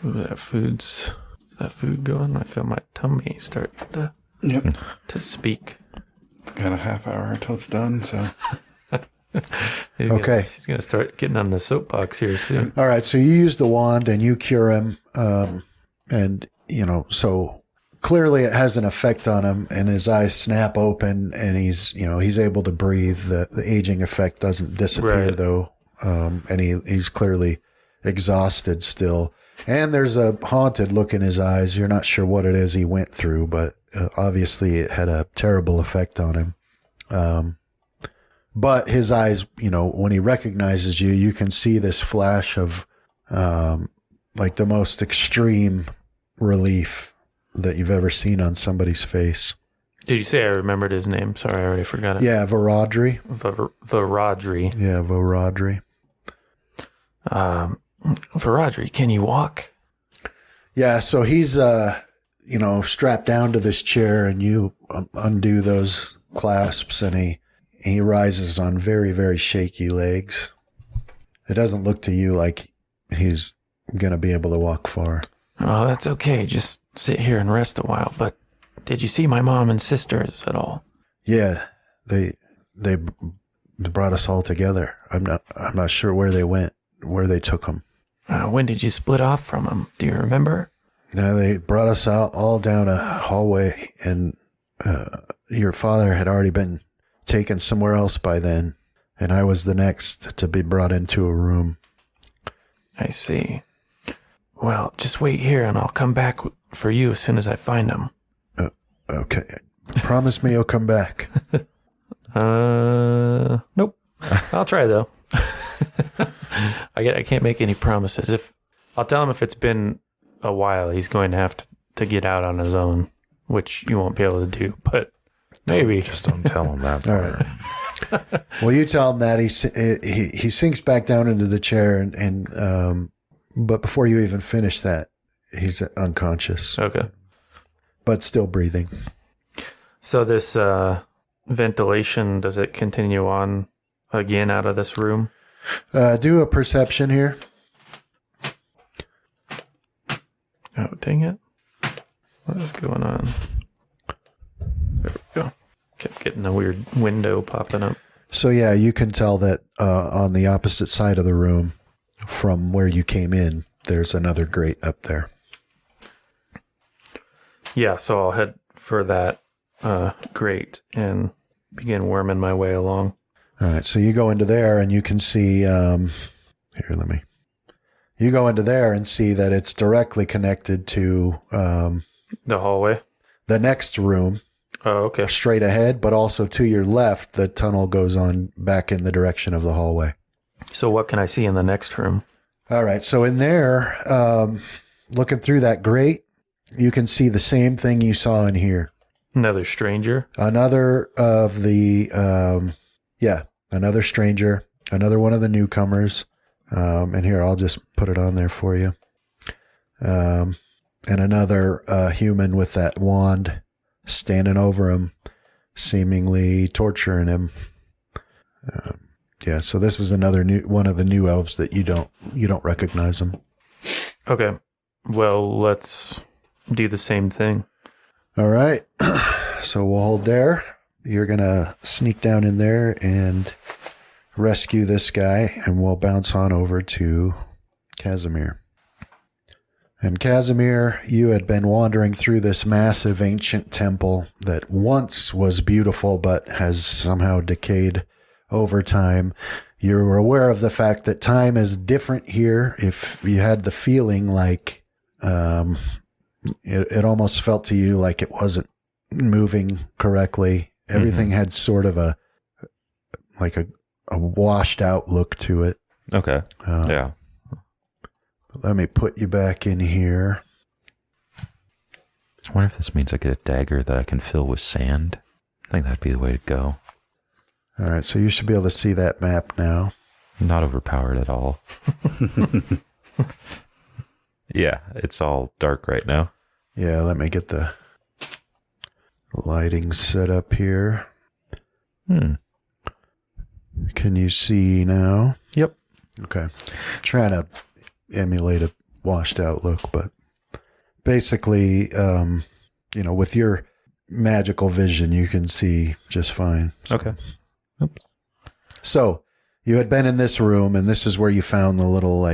Ooh, that food going? I feel my tummy start to speak. Got a half hour till it's done, so. He's gonna start getting on the soapbox here soon. All right, so you use the wand and you cure him, and so clearly it has an effect on him, and his eyes snap open, and he's able to breathe. The aging effect doesn't disappear though, and he's clearly exhausted still. And there's a haunted look in his eyes. You're not sure what it is he went through, but obviously it had a terrible effect on him. But his eyes, when he recognizes you, you can see this flash of like the most extreme relief that you've ever seen on somebody's face. Did you say I remembered his name? Sorry, I already forgot it. Yeah, Varadri. Varadri. Yeah, Varadri. Varadri, can you walk? Yeah, so he's, strapped down to this chair, and you undo those clasps, and he rises on very, very shaky legs. It doesn't look to you like he's going to be able to walk far. Oh, that's okay. Just sit here and rest a while. But did you see my mom and sisters at all? Yeah, they brought us all together. I'm not sure where they went, where they took them. When did you split off from them? Do you remember? No, they brought us out all down a hallway, and your father had already been taken somewhere else by then, and I was the next to be brought into a room. I see. Well, just wait here, and I'll come back for you as soon as I find them. Okay. Promise me you'll come back. Nope. I'll try, though. I can't make any promises. I'll tell him if it's been a while, he's going to have to get out on his own, which you won't be able to do, but maybe. Just don't tell him that. All right. Well, you tell him that he sinks back down into the chair, and but before you even finish that, he's unconscious. Okay. But still breathing. So this ventilation, does it continue on again out of this room? Do a perception here. Oh, dang it. What is going on? There we go. Kept getting a weird window popping up. So yeah, you can tell that on the opposite side of the room from where you came in, there's another grate up there. Yeah, so I'll head for that grate and begin worming my way along. All right, so you go into there and you can see, you go into there and see that it's directly connected to The hallway? the next room Oh, okay. straight ahead, but also to your left, the tunnel goes on back in the direction of the hallway. So what can I see in the next room? All right, so in there, looking through that grate, you can see the same thing you saw in here. Another stranger? Another of the, another stranger, another one of the newcomers. And here, I'll just put it on there for you. And another human with that wand standing over him, seemingly torturing him. So this is another one of the new elves that you don't recognize them. Okay. Well, let's do the same thing. All right. So we'll hold there. You're going to sneak down in there and rescue this guy, and we'll bounce on over to Casimir. And Casimir, you had been wandering through this massive ancient temple that once was beautiful but has somehow decayed over time. You were aware of the fact that time is different here. If you had the feeling like it almost felt to you like it wasn't moving correctly. Everything had sort of a washed out look to it. Okay. Yeah. Let me put you back in here. I wonder if this means I get a dagger that I can fill with sand. I think that'd be the way to go. All right, so you should be able to see that map now. Not overpowered at all. Yeah, it's all dark right now. Yeah, let me get the lighting set up here. Can you see now? Yep. Okay. Trying to emulate a washed out look, but basically, with your magical vision, you can see just fine. Okay. Oops. So you had been in this room, and this is where you found the little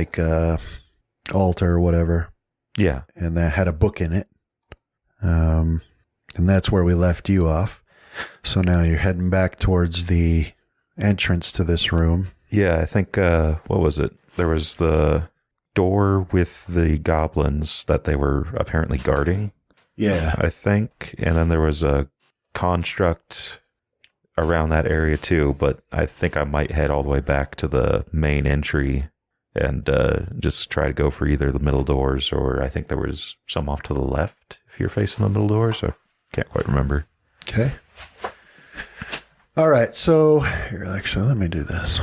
altar or whatever, Yeah. and that had a book in it. And that's where we left you off. So now you're heading back towards the entrance to this room. Yeah, I think, what was it? There was the door with the goblins that they were apparently guarding. Yeah. I think. And then there was a construct around that area too, but I think I might head all the way back to the main entry and just try to go for either the middle doors, or I think there was some off to the left if you're facing the middle doors. I can't quite remember. Okay. All right. So here, actually, let me do this.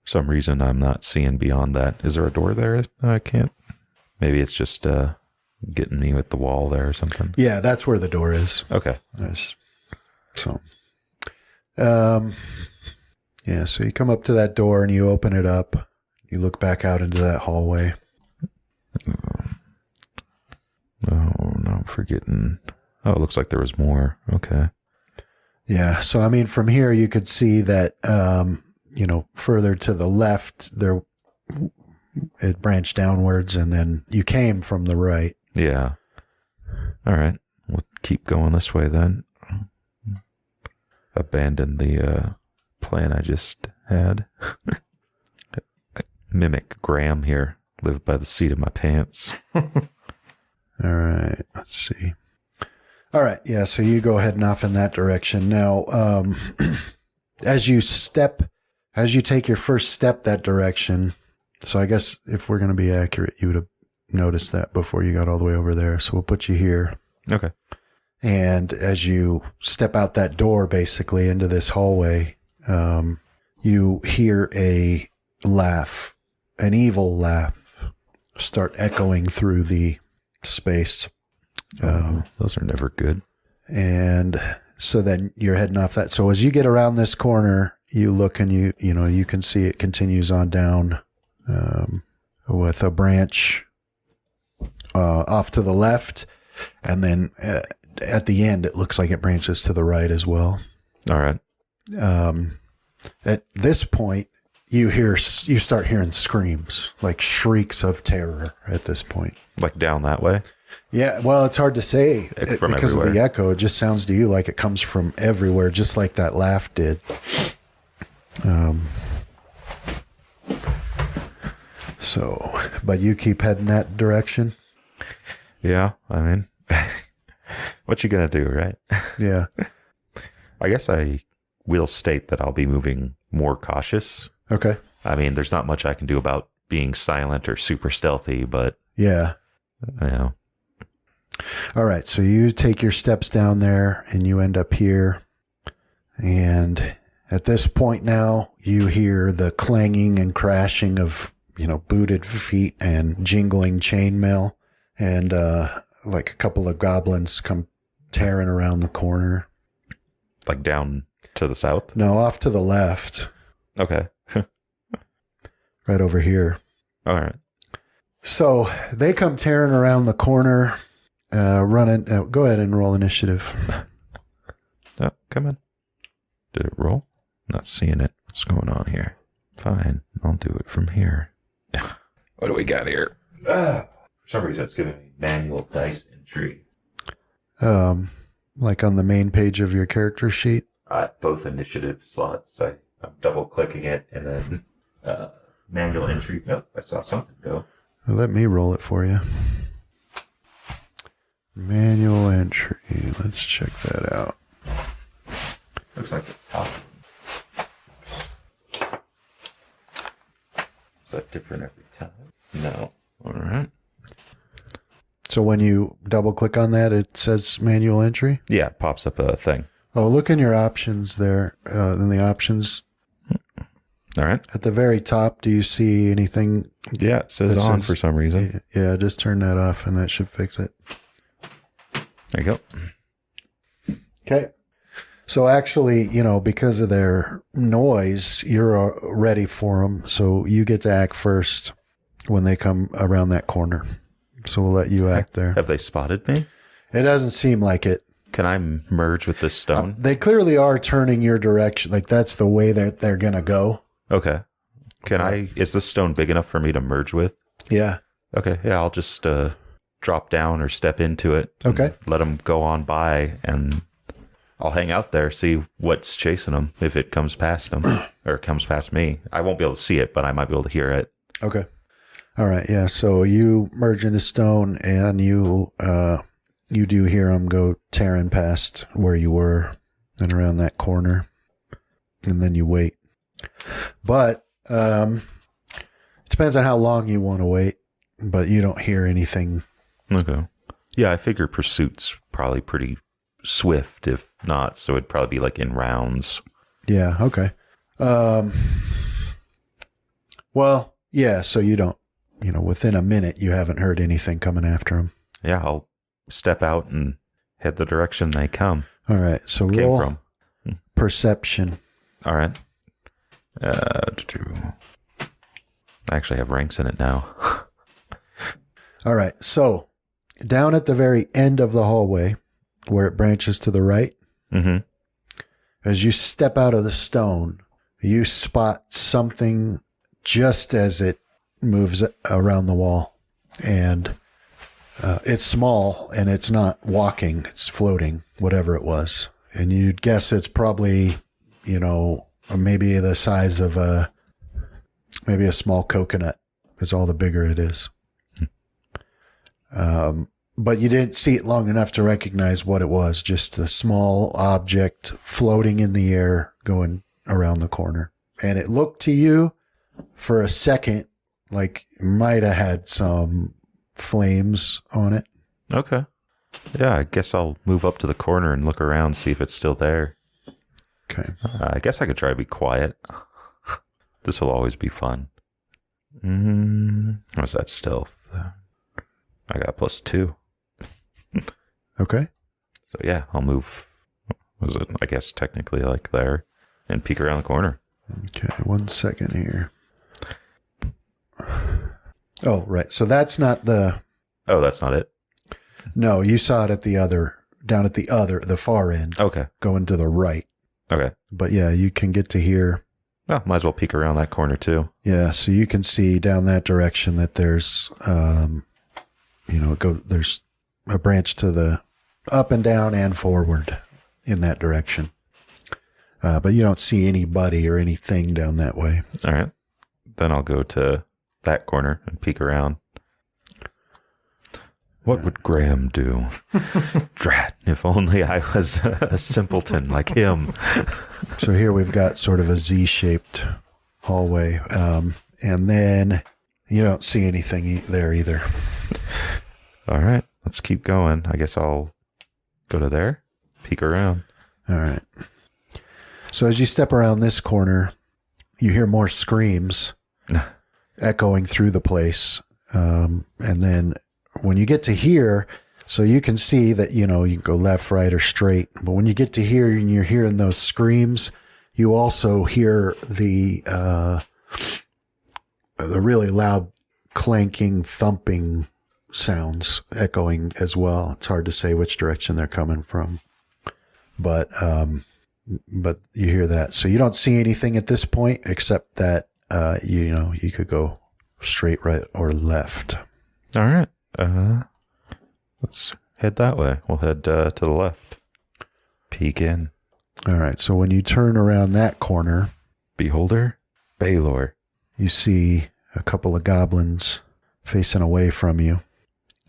Some reason I'm not seeing beyond that. Is there a door there? I can't. Maybe it's just getting me with the wall there or something. Yeah, that's where the door is. Okay. Nice. So, yeah, so you come up to that door and you open it up. You look back out into that hallway. Oh, no, I'm forgetting. Oh, it looks like there was more. Okay. Yeah, so I mean, from here you could see that, further to the left, there it branched downwards, and then you came from the right. Yeah. All right. We'll keep going this way then. Abandon the plan I just had. Mimic Graham here. Live by the seat of my pants. All right, let's see. All right, yeah, so you go heading off in that direction. Now, as you take your first step that direction, so I guess if we're going to be accurate, you would have noticed that before you got all the way over there. So we'll put you here. Okay. And as you step out that door, basically, into this hallway, you hear a laugh, an evil laugh, start echoing through the space. Those are never good. And so then you're heading off that. So as you get around this corner, you look and you can see it continues on down with a branch off to the left. And then at the end, it looks like it branches to the right as well. All right. At this point, you start hearing screams, like shrieks of terror at this point. Like down that way? Yeah, well, it's hard to say From because everywhere. of the echo. It just sounds to you like it comes from everywhere, just like that laugh did. But you keep heading that direction? Yeah. I mean, what you gonna do, right? Yeah. I guess I will state that I'll be moving more cautious. Okay. I mean, there's not much I can do about being silent or super stealthy, but Yeah. you know. All right, so you take your steps down there and you end up here. And at this point now, you hear the clanging and crashing of, booted feet and jingling chainmail. And like a couple of goblins come tearing around the corner. Like down to the south? No, off to the left, Okay. right over here. All right. So they come tearing around the corner, running. Go ahead and roll initiative. Oh, come on. Did it roll? Not seeing it. What's going on here? Fine. I'll do it from here. What do we got here? For some reason, it's giving me manual dice entry. Like on the main page of your character sheet. Both initiative slots. I'm double clicking it and then manual entry. Oh, I saw something go. Well, let me roll it for you. Manual entry. Let's check that out. Looks like the top. Is that different every time? No. So when you double click on that, it says manual entry. Yeah, it pops up a thing. Oh, look in your options there. In the options All right. at the very top, do you see anything? Yeah, it says It on says- for some reason. Yeah, just turn that off and that should fix it. There you go. Okay. So actually, because of their noise, you're ready for them. So you get to act first when they come around that corner. So we'll let you act there. Have they spotted me? It doesn't seem like it. Can I merge with this stone? They clearly are turning your direction. Like that's the way that they're going to go. Okay. Is this stone big enough for me to merge with? Yeah. Okay. Yeah, I'll just drop down or step into it. Okay. Let them go on by, and I'll hang out there, see what's chasing them. If it comes past them or comes past me, I won't be able to see it, but I might be able to hear it. Okay. All right. Yeah. So you merge into stone and you do hear them go tearing past where you were and around that corner. And then you wait. But it depends on how long you want to wait, but you don't hear anything. Okay. Yeah, I figure pursuit's probably pretty swift, if not, so it'd probably be like in rounds. Yeah. Okay. Well, yeah. So you don't, within a minute, you haven't heard anything coming after them. Yeah, I'll step out and head the direction they come All right. So came roll from. perception. All right. I actually have ranks in it now. All right. So down at the very end of the hallway where it branches to the right, Mm-hmm. as you step out of the stone, you spot something just as it moves around the wall. And it's small and it's not walking, it's floating, whatever it was. And you'd guess it's probably, maybe the size of maybe a small coconut is all the bigger it is. But you didn't see it long enough to recognize what it was, just a small object floating in the air going around the corner. And it looked to you for a second like it might have had some flames on it. Okay. Yeah, I guess I'll move up to the corner and look around, see if it's still there. Okay. I guess I could try to be quiet. This will always be fun. Was that stealth? I got +2. Okay. So yeah, I'll move. Was it, I guess, technically like there and peek around the corner. Okay. 1 second here. Oh, right. So that's not the... Oh, that's not it? No, you saw it at down at the far end, Okay. going to the right. Okay. But yeah, you can get to here. Well, might as well peek around that corner too. Yeah, so you can see down that direction that there's, there's a branch to the up and down and forward in that direction. But you don't see anybody or anything down that way. All right. Then I'll go to that corner and peek around. What would Graham do? Drat, if only I was a simpleton like him. So here we've got sort of a Z-shaped hallway. And then you don't see anything there either. All right, let's keep going. I guess I'll go to there, peek around. All right. So as you step around this corner, you hear more screams echoing through the place. And then when you get to here, so you can see that, you can go left, right, or straight. But when you get to here and you're hearing those screams, you also hear the really loud clanking, thumping sounds echoing as well. It's hard to say which direction they're coming from. But you hear that. So you don't see anything at this point except that, you could go straight, right, or left. All right. Let's head that way. We'll head to the left. Peek in. All right. So when you turn around that corner, Beholder, Baylor. you see a couple of goblins facing away from you.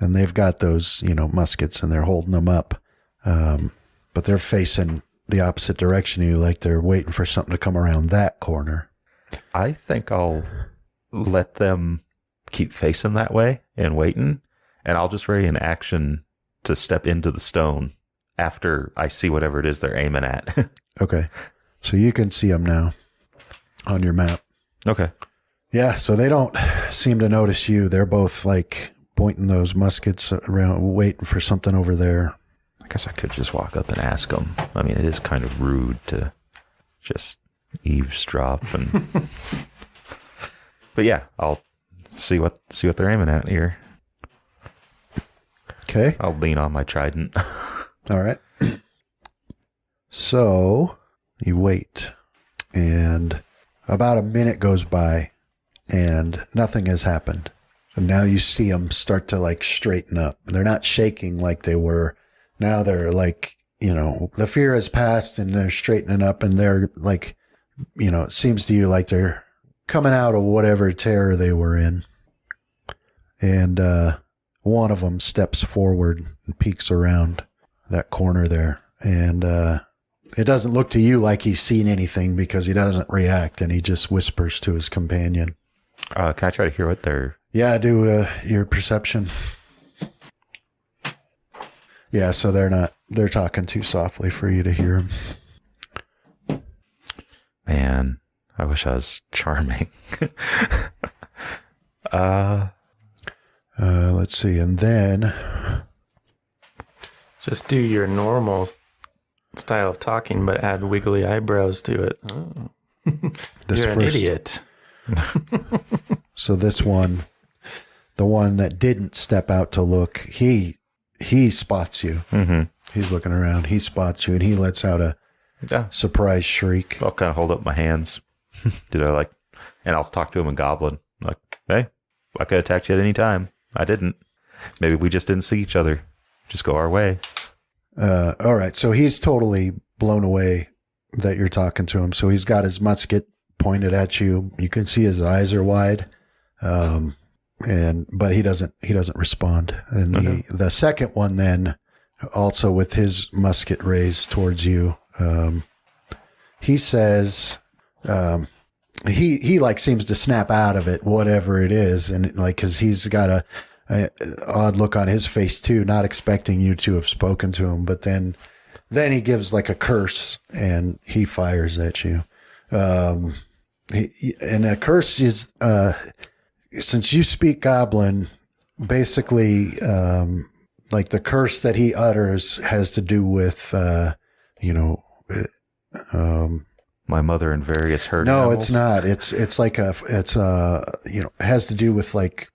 And they've got those, muskets and they're holding them up. But they're facing the opposite direction of you, like they're waiting for something to come around that corner. I think I'll let them keep facing that way and waiting. And I'll just ready an action to step into the stone after I see whatever it is they're aiming at. Okay. So you can see them now on your map. Okay. Yeah, so they don't seem to notice you. They're both like pointing those muskets around, waiting for something over there. I guess I could just walk up and ask them. I mean, it is kind of rude to just eavesdrop and but yeah, I'll see what they're aiming at here. Okay. I'll lean on my trident. All right. So you wait, and about a minute goes by, and nothing has happened. And now you see them start to like straighten up. They're not shaking like they were. Now they're like, the fear has passed, and they're straightening up, and they're like, it seems to you like they're coming out of whatever terror they were in. And one of them steps forward and peeks around that corner there. And it doesn't look to you like he's seen anything because he doesn't react, and he just whispers to his companion. Can I try to hear what they're... Yeah, do your perception. Yeah, so they're talking too softly for you to hear them. Man, I wish I was charming. Let's see, and then... Just do your normal style of talking, but add wiggly eyebrows to it. Oh. You're an idiot. So this one, the one that didn't step out to look, he spots you. Mm-hmm. He's looking around. He spots you, and he lets out a surprise shriek. I'll kind of hold up my hands. And I'll talk to him in Goblin. Like, hey, I could attack you at any time. I didn't. Maybe we just didn't see each other. Just go our way. All right. So he's totally blown away that you're talking to him. So he's got his musket pointed at you. You can see his eyes are wide. But he doesn't respond. And the second one then, also with his musket raised towards you, he says, he like seems to snap out of it, whatever it is. And like, cause he's got a odd look on his face too, not expecting you to have spoken to him. But then he gives like a curse and he fires at you. And a curse is, since you speak Goblin, basically, like the curse that he utters has to do with, my mother and various herd no, animals. it's not. It's like it has to do with like,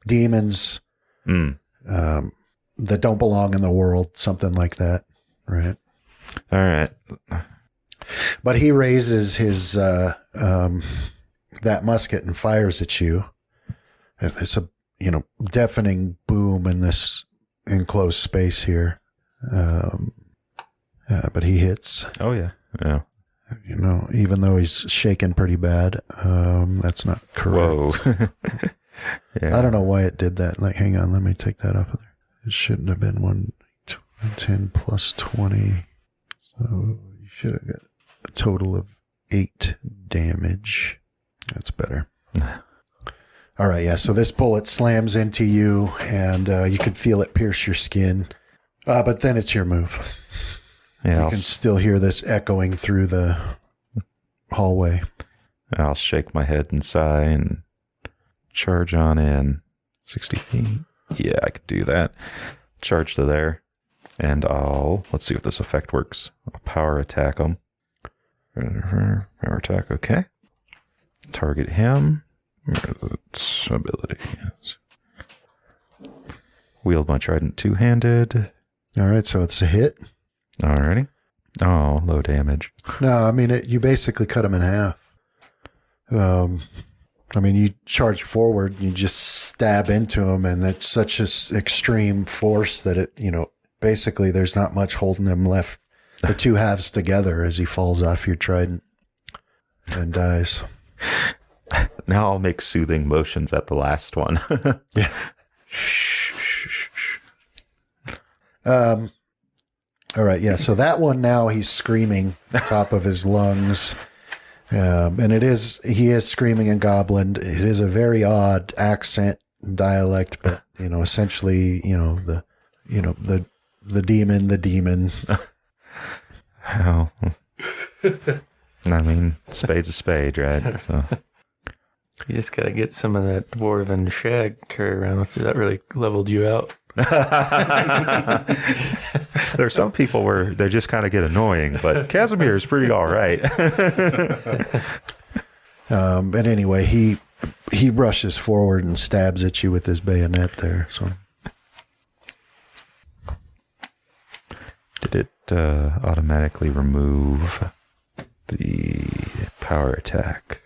demons, that don't belong in the world, something like that. Right. All right. But he raises his, that musket and fires at you. It's a, deafening boom in this enclosed space here. But he hits. Oh, yeah. Yeah. Even though he's shaking pretty bad. That's not correct. Whoa. Yeah. I don't know why it did that. Like, hang on, let me take that off of there. It shouldn't have been 110 plus 20. So you should have got a total of 8 damage. That's better. All right, yeah. So this bullet slams into you, and you can feel it pierce your skin. But then it's your move. Yeah, you can still hear this echoing through the hallway. I'll shake my head and sigh and charge on in 60 feet. Yeah, I could do that. Charge to there. And let's see if this effect works. I'll power attack him. Power attack, okay. Target him. Its ability. Wield my trident two-handed. All right, so it's a hit. Alrighty. Oh, low damage. No, I mean, you basically cut him in half. You charge forward, you just stab into him, and it's such extreme force that it, basically there's not much holding him left. The two halves together as he falls off your trident and dies. Now I'll make soothing motions at the last one. Yeah. All right, yeah. So that one now he's screaming top of his lungs. And he is screaming in Goblin. It is a very odd accent dialect, but essentially, the demon. Well, I mean, spade's a spade, right? So You just gotta get some of that dwarven shag carry around with you. That really leveled you out. there's some people where they just kind of get annoying, but Casimir is pretty all right. But anyway, he rushes forward and stabs at you with his bayonet there. So Did it automatically remove the power attack?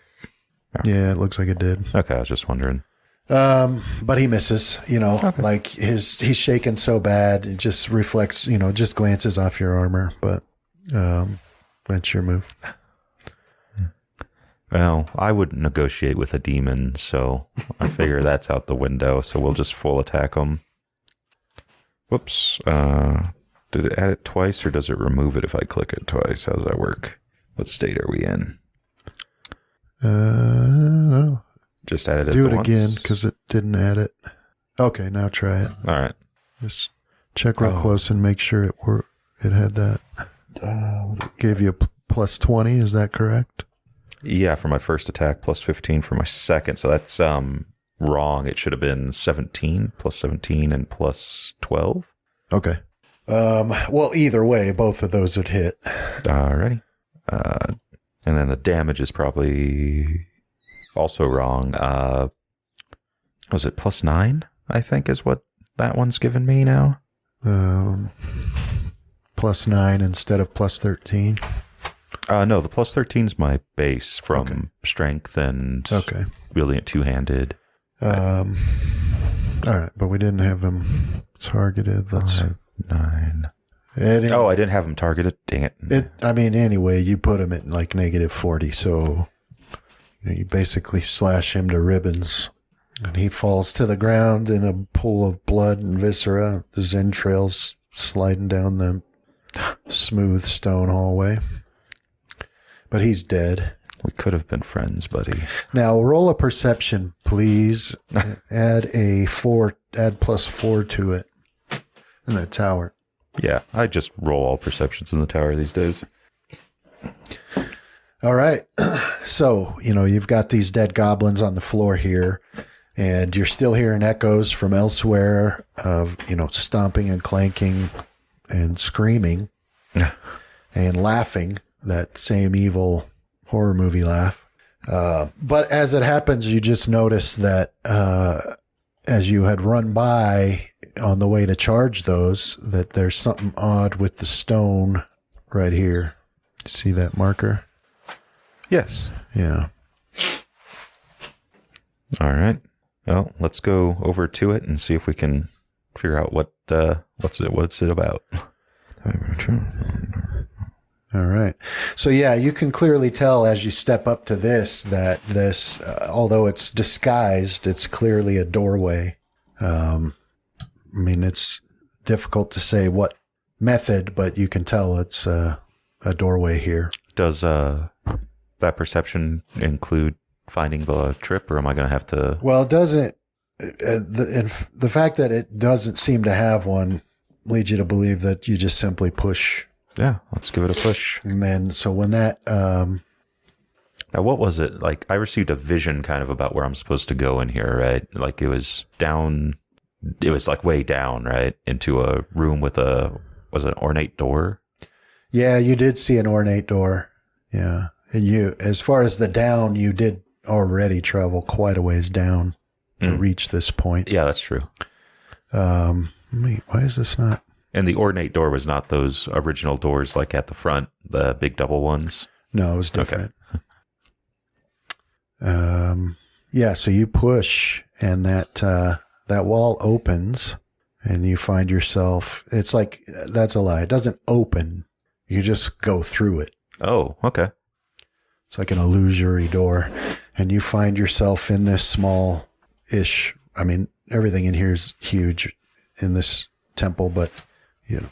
yeah, it looks like it did. Okay, I was just wondering. But he misses, like he's shaken so bad, it just reflects, just glances off your armor, but that's your move. Well, I wouldn't negotiate with a demon, so I figure that's out the window, so we'll just full attack him. Whoops. Did it add it twice, or does it remove it if I click it twice? How does that work? What state are we in? No. Just added it Do it once? again, because it didn't add it. Okay, now try it. All right. Just check real close and make sure it had that. Gave you a plus 20, is that correct? Yeah, for my first attack, plus 15 for my second. So that's wrong. It should have been 17, plus 17, and plus 12. Okay. Well, either way, both of those would hit. Alrighty. And then the damage is probably also wrong. Was it plus 9, I think, is what that one's given me now? Plus 9 instead of plus 13. No, the plus 13 is my base from strength and wielding it two-handed. All right, but we didn't have him targeted. Let's 5, 9. I didn't have him targeted. Dang it. Anyway, you put him at like negative 40, so you basically slash him to ribbons, and he falls to the ground in a pool of blood and viscera. His entrails sliding down the smooth stone hallway. But he's dead. We could have been friends, buddy. Now roll a perception, please. Add plus 4 to it in the tower. Yeah, I just roll all perceptions in the tower these days. All right. So, you've got these dead goblins on the floor here, and you're still hearing echoes from elsewhere of, stomping and clanking and screaming and laughing, that same evil horror movie laugh. But as it happens, you just notice that as you had run by on the way to charge those, that there's something odd with the stone right here. See that marker? Yes. Yeah. All right. Well, let's go over to it and see if we can figure out what's it about. All right. So, yeah, you can clearly tell as you step up to this that this, although it's disguised, it's clearly a doorway. It's difficult to say what method, but you can tell it's a doorway here. Does that perception include finding the trip, or am I going to have to? Well, it doesn't. The fact that it doesn't seem to have one leads you to believe that you just simply push. Yeah, let's give it a push. And then, so when that, now what was it? Like, I received a vision kind of about where I'm supposed to go in here, right? Like, it was like way down, right? Into a room with was it an ornate door? Yeah, you did see an ornate door. Yeah. And as far as the down, you did already travel quite a ways down to reach this point. Yeah, that's true. Wait, why is this not? And the ornate door was not those original doors like at the front, the big double ones? No, it was different. Okay. Yeah, so you push and that wall opens and you find yourself, it's like, that's a lie. It doesn't open. You just go through it. Oh, okay. It's like an illusory door. And you find yourself in this small-ish, everything in here is huge in this temple, but,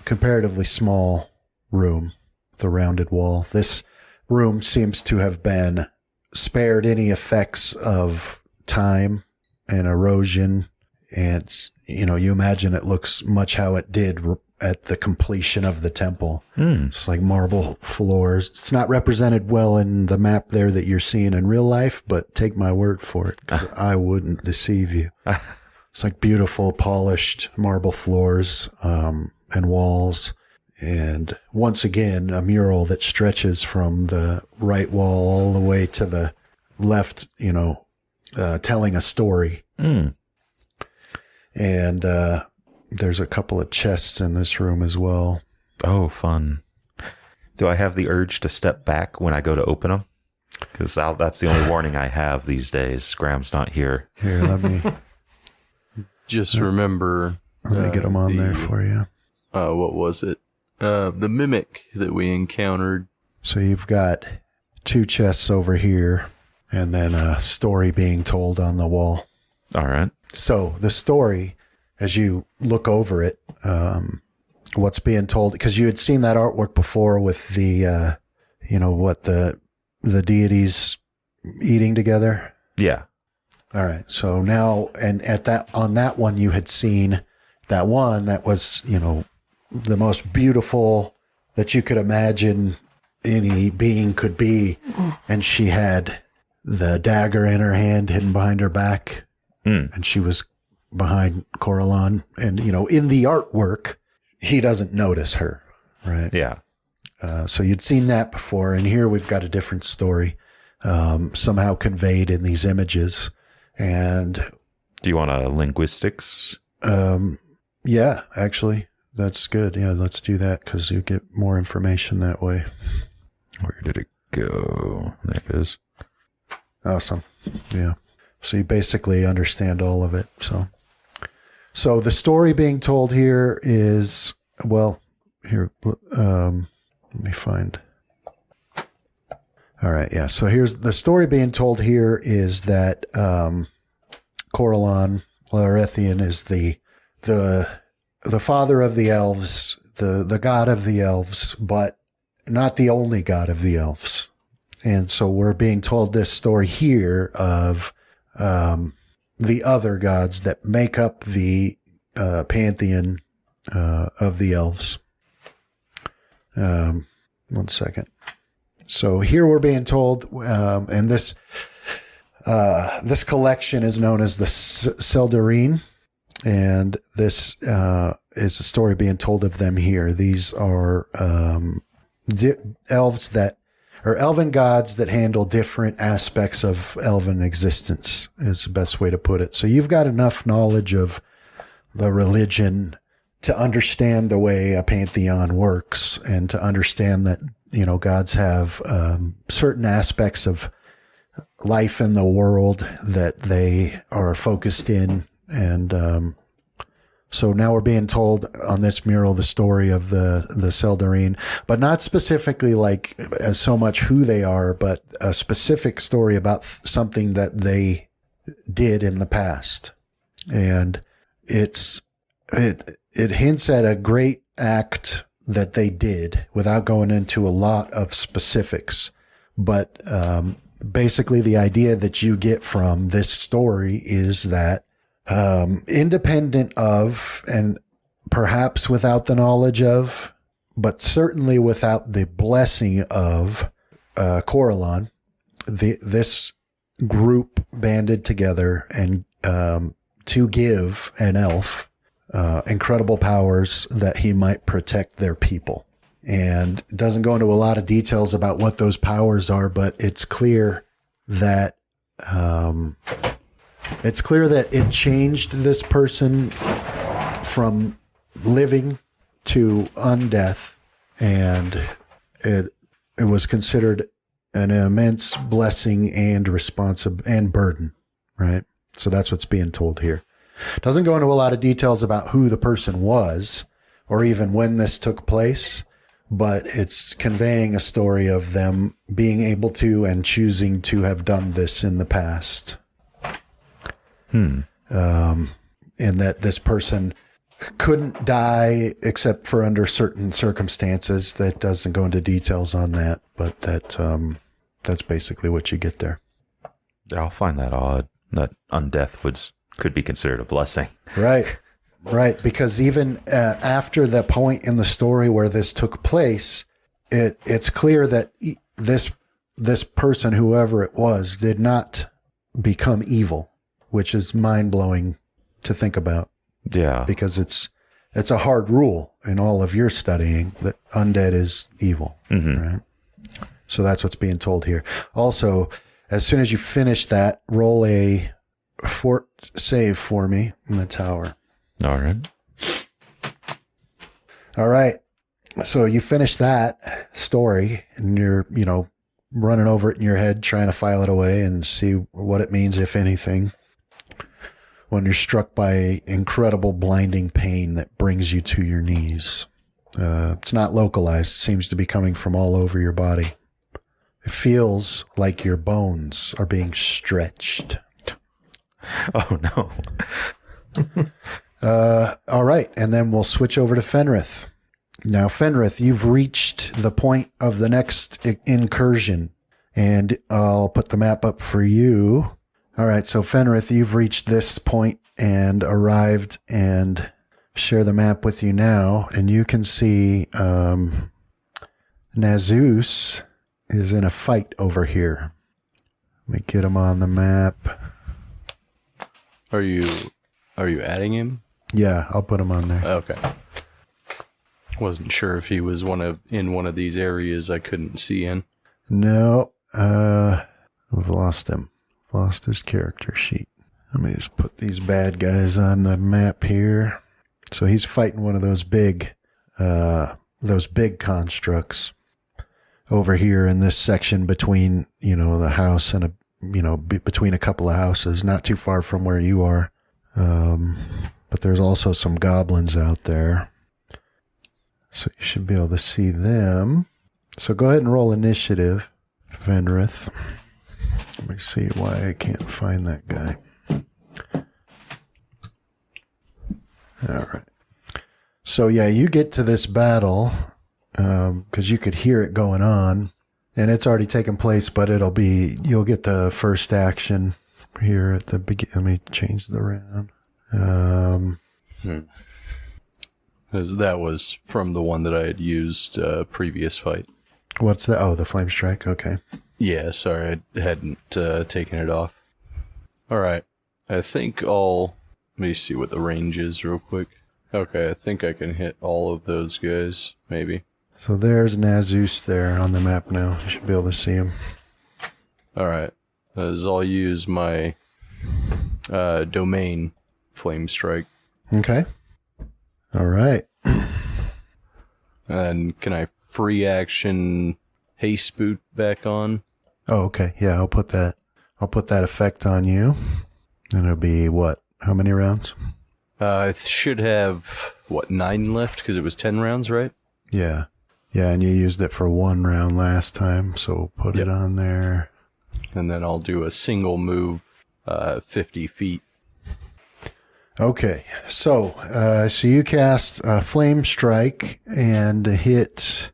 comparatively small room with a rounded wall. This room seems to have been spared any effects of time and erosion And, you imagine it looks much how it did at the completion of the temple. It's like marble floors. It's not represented well in the map there that you're seeing in real life, but take my word for it, because I wouldn't deceive you. It's like beautiful, polished marble floors and walls. And once again, a mural that stretches from the right wall all the way to the left, telling a story. And there's a couple of chests in this room as well. Oh, fun. Do I have the urge to step back when I go to open them? Because that's the only warning I have these days. Graham's not here. Here, let me Just remember. get them on there for you. What was it? The mimic that we encountered. So you've got 2 chests over here, and then a story being told on the wall. All right. So the story, as you look over it, what's being told, because you had seen that artwork before with the, the deities eating together. Yeah. All right. So now, and on that one, you had seen that one that was, the most beautiful that you could imagine any being could be. And she had the dagger in her hand hidden behind her back. And she was behind Coralon. And, in the artwork, he doesn't notice her, right? Yeah. So you'd seen that before. And here we've got a different story, somehow conveyed in these images. And Do you want a linguistics? yeah, actually, that's good. Yeah, let's do that because you get more information that way. Where did it go? There it is. Awesome. Yeah. So you basically understand all of it. So the story being told here is, well, here, let me find. All right. Yeah. So here's the story being told here is that, Coralon, Larethian, is the father of the elves, the god of the elves, but not the only god of the elves. And so we're being told this story here of, the other gods that make up the pantheon of the elves. 1 second. So here we're being told, and this collection is known as the Seldarine, and this is a story being told of them here. These are elves that or elven gods that handle different aspects of elven existence is the best way to put it. So you've got enough knowledge of the religion to understand the way a pantheon works and to understand that, gods have certain aspects of life in the world that they are focused in. And so now we're being told on this mural the story of the Seldarine, but not specifically like as so much who they are, but a specific story about something that they did in the past. And it hints at a great act that they did without going into a lot of specifics. But basically the idea that you get from this story is that independent of, and perhaps without the knowledge of, but certainly without the blessing of Coralon, this group banded together and to give an elf incredible powers that he might protect their people. And it doesn't go into a lot of details about what those powers are, but it's clear that it changed this person from living to undeath, and it was considered an immense blessing and and burden, right? So that's what's being told here. Doesn't go into a lot of details about who the person was or even when this took place, but it's conveying a story of them being able to and choosing to have done this in the past. And that this person couldn't die except for under certain circumstances. That doesn't go into details on that, but that's basically what you get there. I'll find that odd. That undeath would could be considered a blessing. Right. Right. Because even after the point in the story where this took place, it's clear that this person, whoever it was, did not become evil, which is mind-blowing to think about. Yeah. Because it's a hard rule in all of your studying that undead is evil. Right? So that's what's being told here. Also, as soon as you finish that, roll a fort save for me in the tower. All right. All right. So you finish that story and you're, running over it in your head, trying to file it away and see what it means, if anything, when you're struck by incredible blinding pain that brings you to your knees. It's not localized. It seems to be coming from all over your body. It feels like your bones are being stretched. Oh, no. All right. And then we'll switch over to Fenrith. Now, Fenrith, you've reached the point of the next incursion, and I'll put the map up for you. All right. So, Fenrith, you've reached this point and arrived, and share the map with you now. And you can see Nazus is in a fight over here. Let me get him on the map. Are you adding him? Yeah, I'll put him on there. Okay. Wasn't sure if he was in one of these areas I couldn't see in. No, we've lost him. Lost his character sheet. Let me just put these bad guys on the map here. So he's fighting one of those big constructs over here in this section between, the house and between a couple of houses, not too far from where you are. But there's also some goblins out there. So you should be able to see them. So go ahead and roll initiative, Fenrith. Let me see why I can't find that guy. All right. So yeah, you get to this battle because you could hear it going on, and it's already taken place. But you'll get the first action here at the beginning. Let me change the round. That was from the one that I had used previous fight. What's that? Oh, the flame strike. Okay. Yeah, sorry, I hadn't taken it off. All right. I think let me see what the range is real quick. Okay, I think I can hit all of those guys, maybe. So there's Nazus there on the map now. You should be able to see him. All right. As I'll use my domain flame strike. Okay. All right. And can I free action haste boot back on? Oh, okay. Yeah, I'll put that effect on you. And it'll be what? How many rounds? I should have 9 left because it was 10 rounds, right? Yeah. Yeah, and you used it for 1 round last time, so put it on there. And then I'll do a single move 50 feet. Okay, so you cast Flame Strike and hit,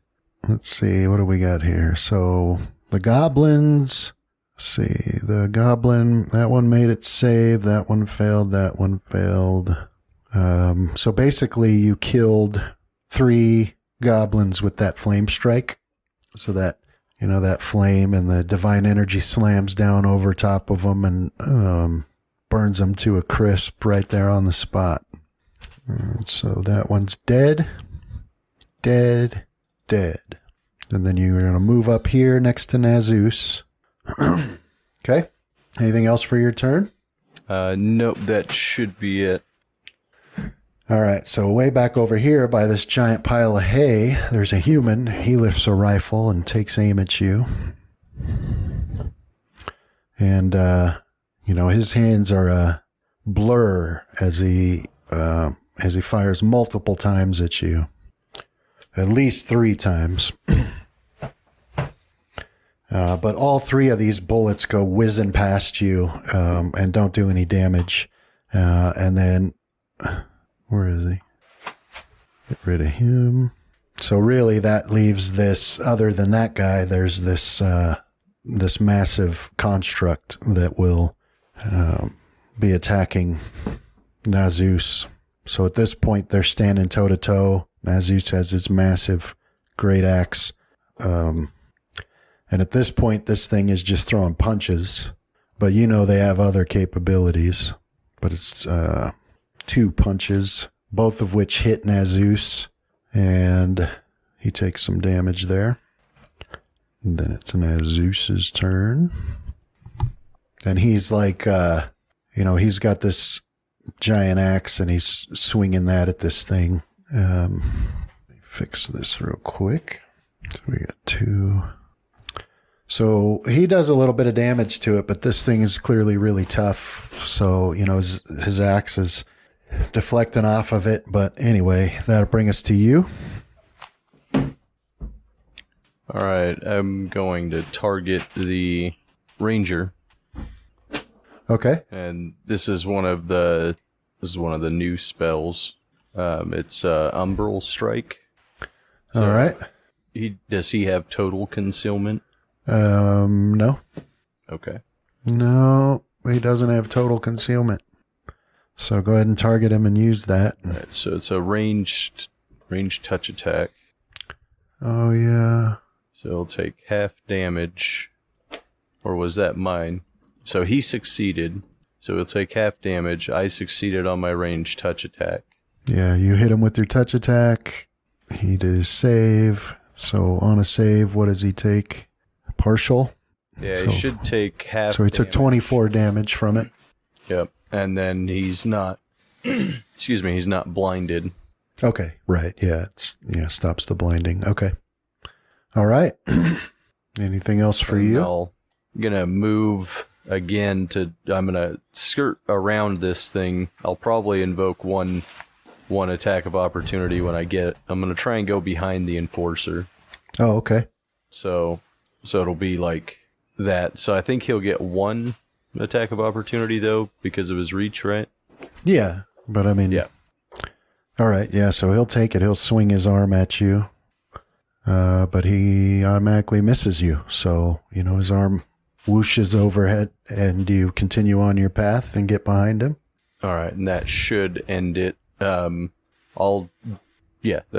let's see, what do we got here? So the goblins, the goblin, that one made its save, that one failed. So basically you killed 3 goblins with that Flame Strike, so that, that flame and the divine energy slams down over top of them and burns them to a crisp right there on the spot. So that one's dead. And then you're going to move up here next to Nazus. Okay. Anything else for your turn? Nope, that should be it. All right. So way back over here by this giant pile of hay, there's a human. He lifts a rifle and takes aim at you. And, his hands are a blur as he fires multiple times at you. At least 3 times. But all 3 of these bullets go whizzing past you and don't do any damage. And then, where is he? Get rid of him. So really that leaves this, other than that guy, there's this massive construct that will be attacking Nazus. So at this point, they're standing toe to toe. Nazus has his massive great axe. And at this point, this thing is just throwing punches. But you know they have other capabilities. But it's 2 punches, both of which hit Nazus. And he takes some damage there. And then it's Nazus's turn. And he's like, he's got this giant axe and he's swinging that at this thing. Let me fix this real quick. So we got 2. So he does a little bit of damage to it, but this thing is clearly really tough. So, his axe is deflecting off of it. But anyway, that'll bring us to you. All right, I'm going to target the ranger, Okay. and this is one of the new spells. It's Umbral Strike. All right. Does he have total concealment? No. Okay. No, he doesn't have total concealment. So go ahead and target him and use that. All right, so it's a ranged touch attack. Oh, yeah. So he'll take half damage. Or was that mine? So he succeeded. So he'll take half damage. I succeeded on my ranged touch attack. Yeah, you hit him with your touch attack. He did his save. So on a save, what does he take? Partial? Yeah, So- he should take half. So he took damage. 24 damage from it. Yep. And then he's not he's not blinded. Okay, right. Yeah, stops the blinding. Okay. All right. Anything else for And you? I'm gonna move again I'm gonna skirt around this thing. I'll probably invoke one attack of opportunity when I'm gonna try and go behind the enforcer. Oh, okay. So it'll be like that. So I think he'll get 1 attack of opportunity though, because of his reach, right? Yeah, but I mean... Yeah. All right, yeah, so he'll take it. He'll swing his arm at you. But he automatically misses you. So, his arm whooshes overhead and you continue on your path and get behind him. All right, and that should end it. That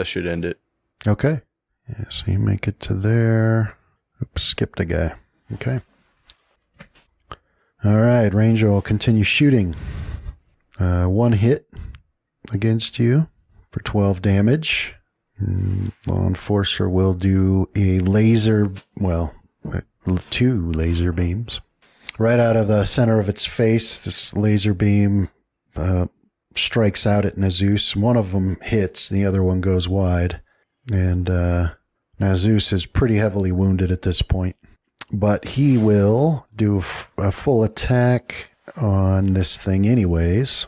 should end it. Okay. Yeah, so you make it to there. Oops, skipped a guy. Okay. All right, Ranger will continue shooting. 1 hit against you for 12 damage. Law Enforcer will do a 2 laser beams. Right out of the center of its face, this laser beam strikes out at Nazus. One of them hits, the other one goes wide. And Nazus is pretty heavily wounded at this point. But he will do a full attack on this thing anyways.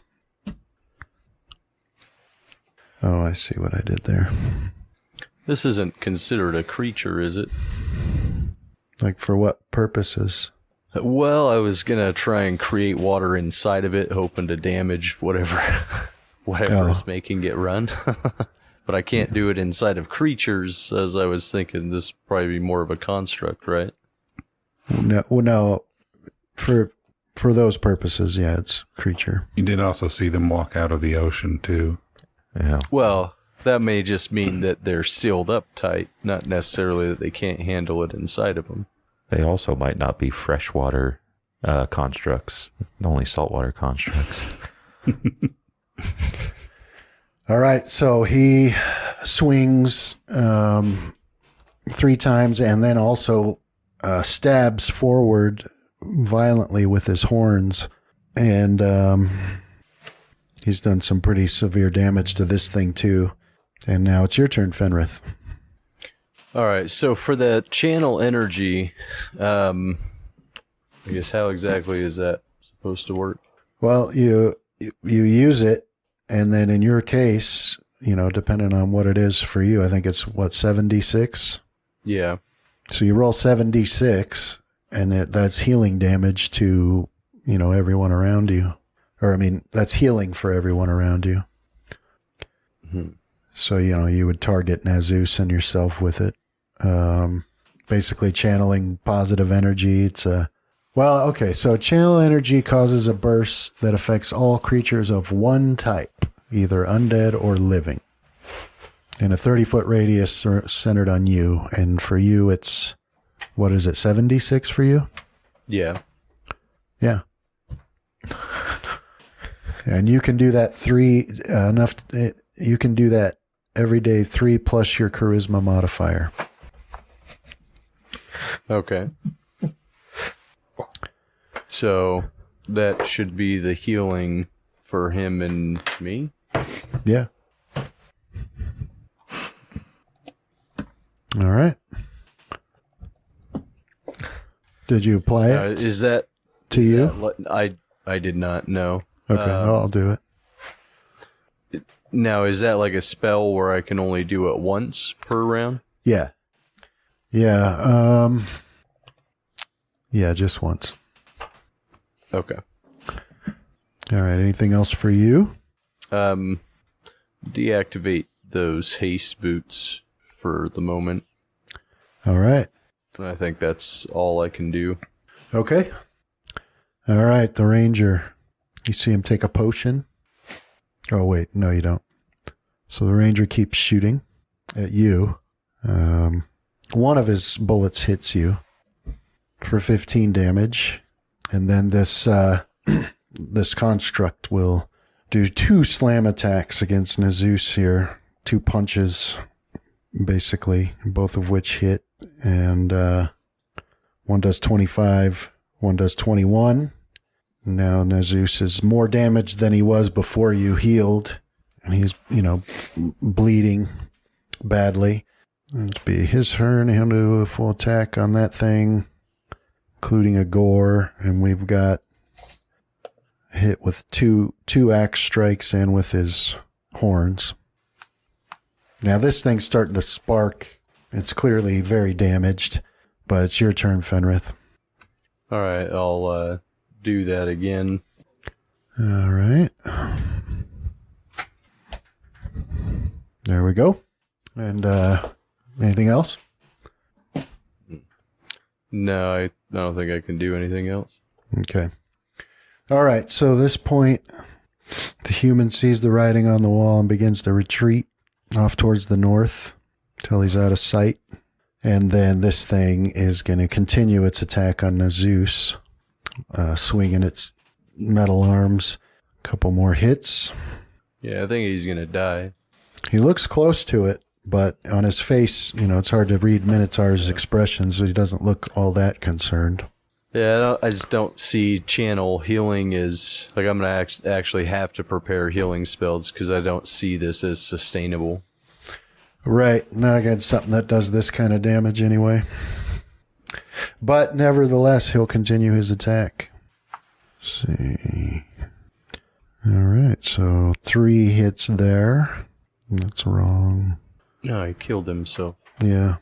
Oh, I see what I did there. This isn't considered a creature, is it? Like for what purposes? Well, I was gonna try and create water inside of it, hoping to damage whatever is making it run. But I can't do it inside of creatures, as I was thinking. This would probably be more of a construct, right? No. For those purposes, yeah, it's creature. You did also see them walk out of the ocean, too. Yeah. Well, that may just mean that they're sealed up tight, not necessarily that they can't handle it inside of them. They also might not be freshwater constructs, only saltwater constructs. All right, so he swings 3 times and then also stabs forward violently with his horns. And he's done some pretty severe damage to this thing, too. And now it's your turn, Fenrith. All right, so for the channel energy, I guess how exactly is that supposed to work? Well, you use it, and then in your case, depending on what it is for you, I think it's, 7d6? Yeah. So you roll 7d6, and that's healing damage to, everyone around you. Or, that's healing for everyone around you. Mm-hmm. So, you would target Nazus and yourself with it. Basically channeling positive energy. It's a Well, okay, so channel energy causes a burst that affects all creatures of one type, either undead or living, in a 30-foot radius centered on you. And for you, it's, what is it, 76 for you? Yeah. Yeah. And you can do that you can do that every day, 3 plus your charisma modifier. Okay. So that should be the healing for him and me? Yeah. All right. Did you apply it Is that to is you? that I did not know. Okay, well, I'll do it. Now, is that like a spell where I can only do it once per round? Yeah. Yeah. Yeah, just once. Okay. All right. Anything else for you? Deactivate those haste boots for the moment. All right. And I think that's all I can do. Okay. All right. The ranger. You see him take a potion. Oh, wait. No, you don't. So the ranger keeps shooting at you. One of his bullets hits you for 15 damage. And then this this construct will do 2 slam attacks against Nazus here. 2 punches, basically, both of which hit. And one does 25, one does 21. Now Nazus is more damaged than he was before you healed. And he's, bleeding badly. It'll be his turn. He'll do a full attack on that thing, including a gore. And we've got hit with two axe strikes and with his horns. Now this thing's starting to spark. It's clearly very damaged, but it's your turn, Fenrith. All right, I'll do that again. All right. There we go. And anything else? No, I don't think I can do anything else. Okay. All right. So at this point, the human sees the writing on the wall and begins to retreat off towards the north till he's out of sight. And then this thing is going to continue its attack on Nazus, swinging its metal arms. A couple more hits. Yeah, I think he's going to die. He looks close to it, but on his face, it's hard to read Minotaur's expressions, so he doesn't look all that concerned. Yeah, I just don't see channel healing as... Like, I'm going to actually have to prepare healing spells because I don't see this as sustainable. Right. Not against something that does this kind of damage anyway. But nevertheless, he'll continue his attack. Let's see. All right, so 3 hits there. That's wrong. No, I killed him, so... Yeah.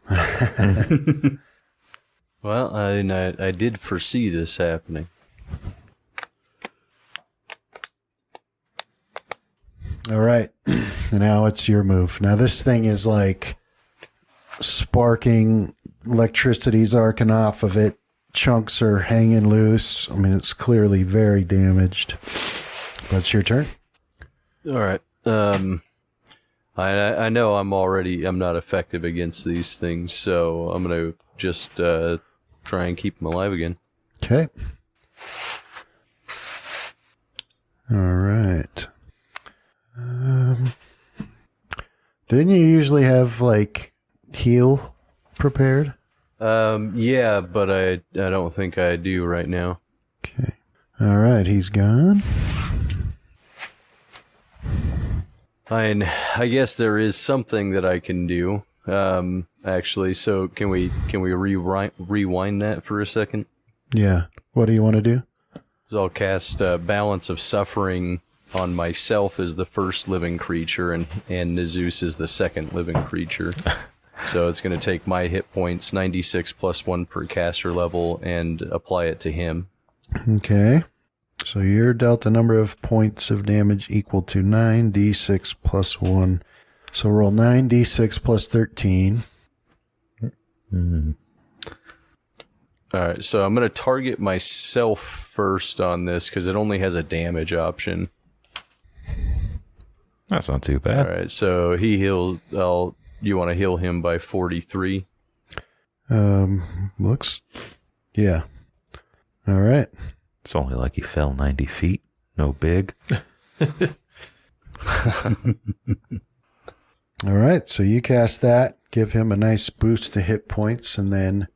Well, I did foresee this happening. All right. Now it's your move. Now this thing is like sparking, electricity's arcing off of it. Chunks are hanging loose. I mean, it's clearly very damaged. But it's your turn. All right. I know I'm not effective against these things, so I'm going to just try and keep them alive again. Okay. All right. Didn't you usually have, heal prepared? Yeah, but I don't think I do right now. Okay. All right, he's gone. I guess there is something that I can do. Actually, so can we rewind that for a second? Yeah. What do you want to do? So I'll cast Balance of Suffering on myself as the first living creature, and Nazus is the second living creature. So it's going to take my hit points, 96 plus 1 per caster level, and apply it to him. Okay. So you're dealt a number of points of damage equal to 9d6 plus 1. So roll 9d6 plus 13. All All right, so I'm going to target myself first on this because it only has a damage option. That's not too bad. All right, so he healed. You want to heal him by 43? Looks, yeah. All right. It's only like he fell 90 feet. No big. All right. So you cast that, give him a nice boost to hit points, and then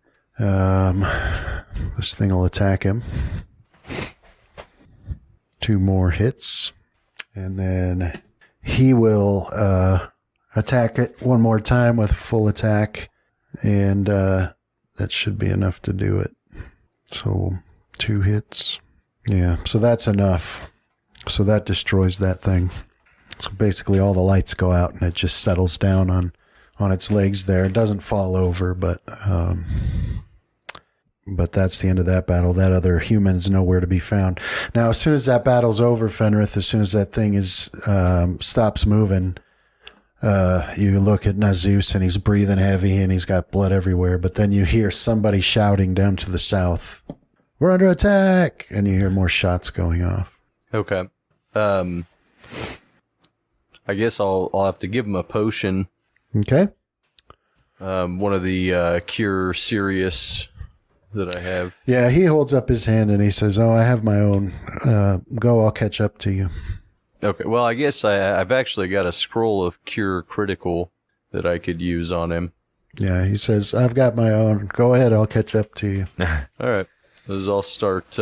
this thing will attack him. 2 more hits, and then he will attack it one more time with full attack, and that should be enough to do it. So 2 hits. Yeah, so that's enough. So that destroys that thing. So basically all the lights go out and it just settles down on its legs there. It doesn't fall over, but that's the end of that battle. That other human's nowhere to be found. Now, as soon as that battle's over, Fenrith, as soon as that thing is stops moving, you look at Nazus and he's breathing heavy and he's got blood everywhere. But then you hear somebody shouting down to the south, "We're under attack!" And you hear more shots going off. Okay. I guess I'll have to give him a potion. Okay. One of the Cure Serious that I have. Yeah, he holds up his hand and he says, "Oh, I have my own. Go, I'll catch up to you." Okay, well, I guess I've actually got a scroll of Cure Critical that I could use on him. Yeah, he says, "I've got my own. Go ahead, I'll catch up to you." All right, I'll start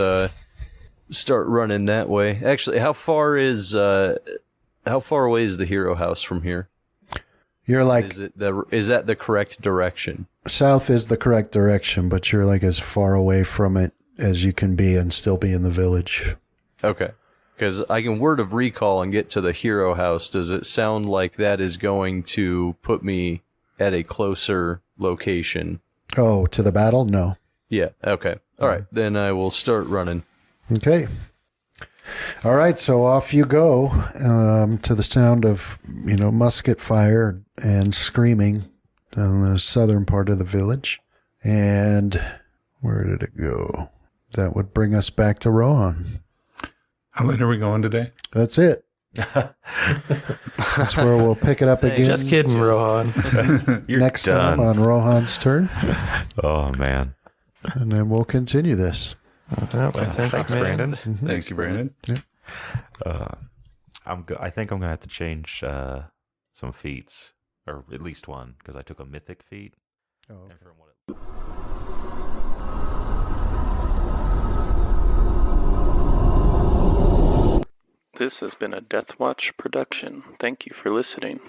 running that way. Actually, how far away is the hero house from here? You're like, is that the correct direction? south is the correct direction, but you're like as far away from it as you can be and still be in the village. Okay. Because I can word of recall and get to the hero house. Does it sound like that is going to put me at a closer location? Oh, to the battle? No. Yeah. Okay. All right. Then I will start running. Okay. All right, so off you go to the sound of, musket fire and screaming in the southern part of the village. And where did it go? That would bring us back to Rohan. How late are we going today? That's it. That's where we'll pick it up again. Just kidding, Rohan. Next done. time on Rohan's turn. Oh, man. And then we'll continue this. Thanks, Brandon. Thank you, Brandon. Yeah. I think I'm gonna have to change some feats, or at least one, because I took a mythic feat. Oh, okay. And from what This has been a Death Watch production. Thank you for listening.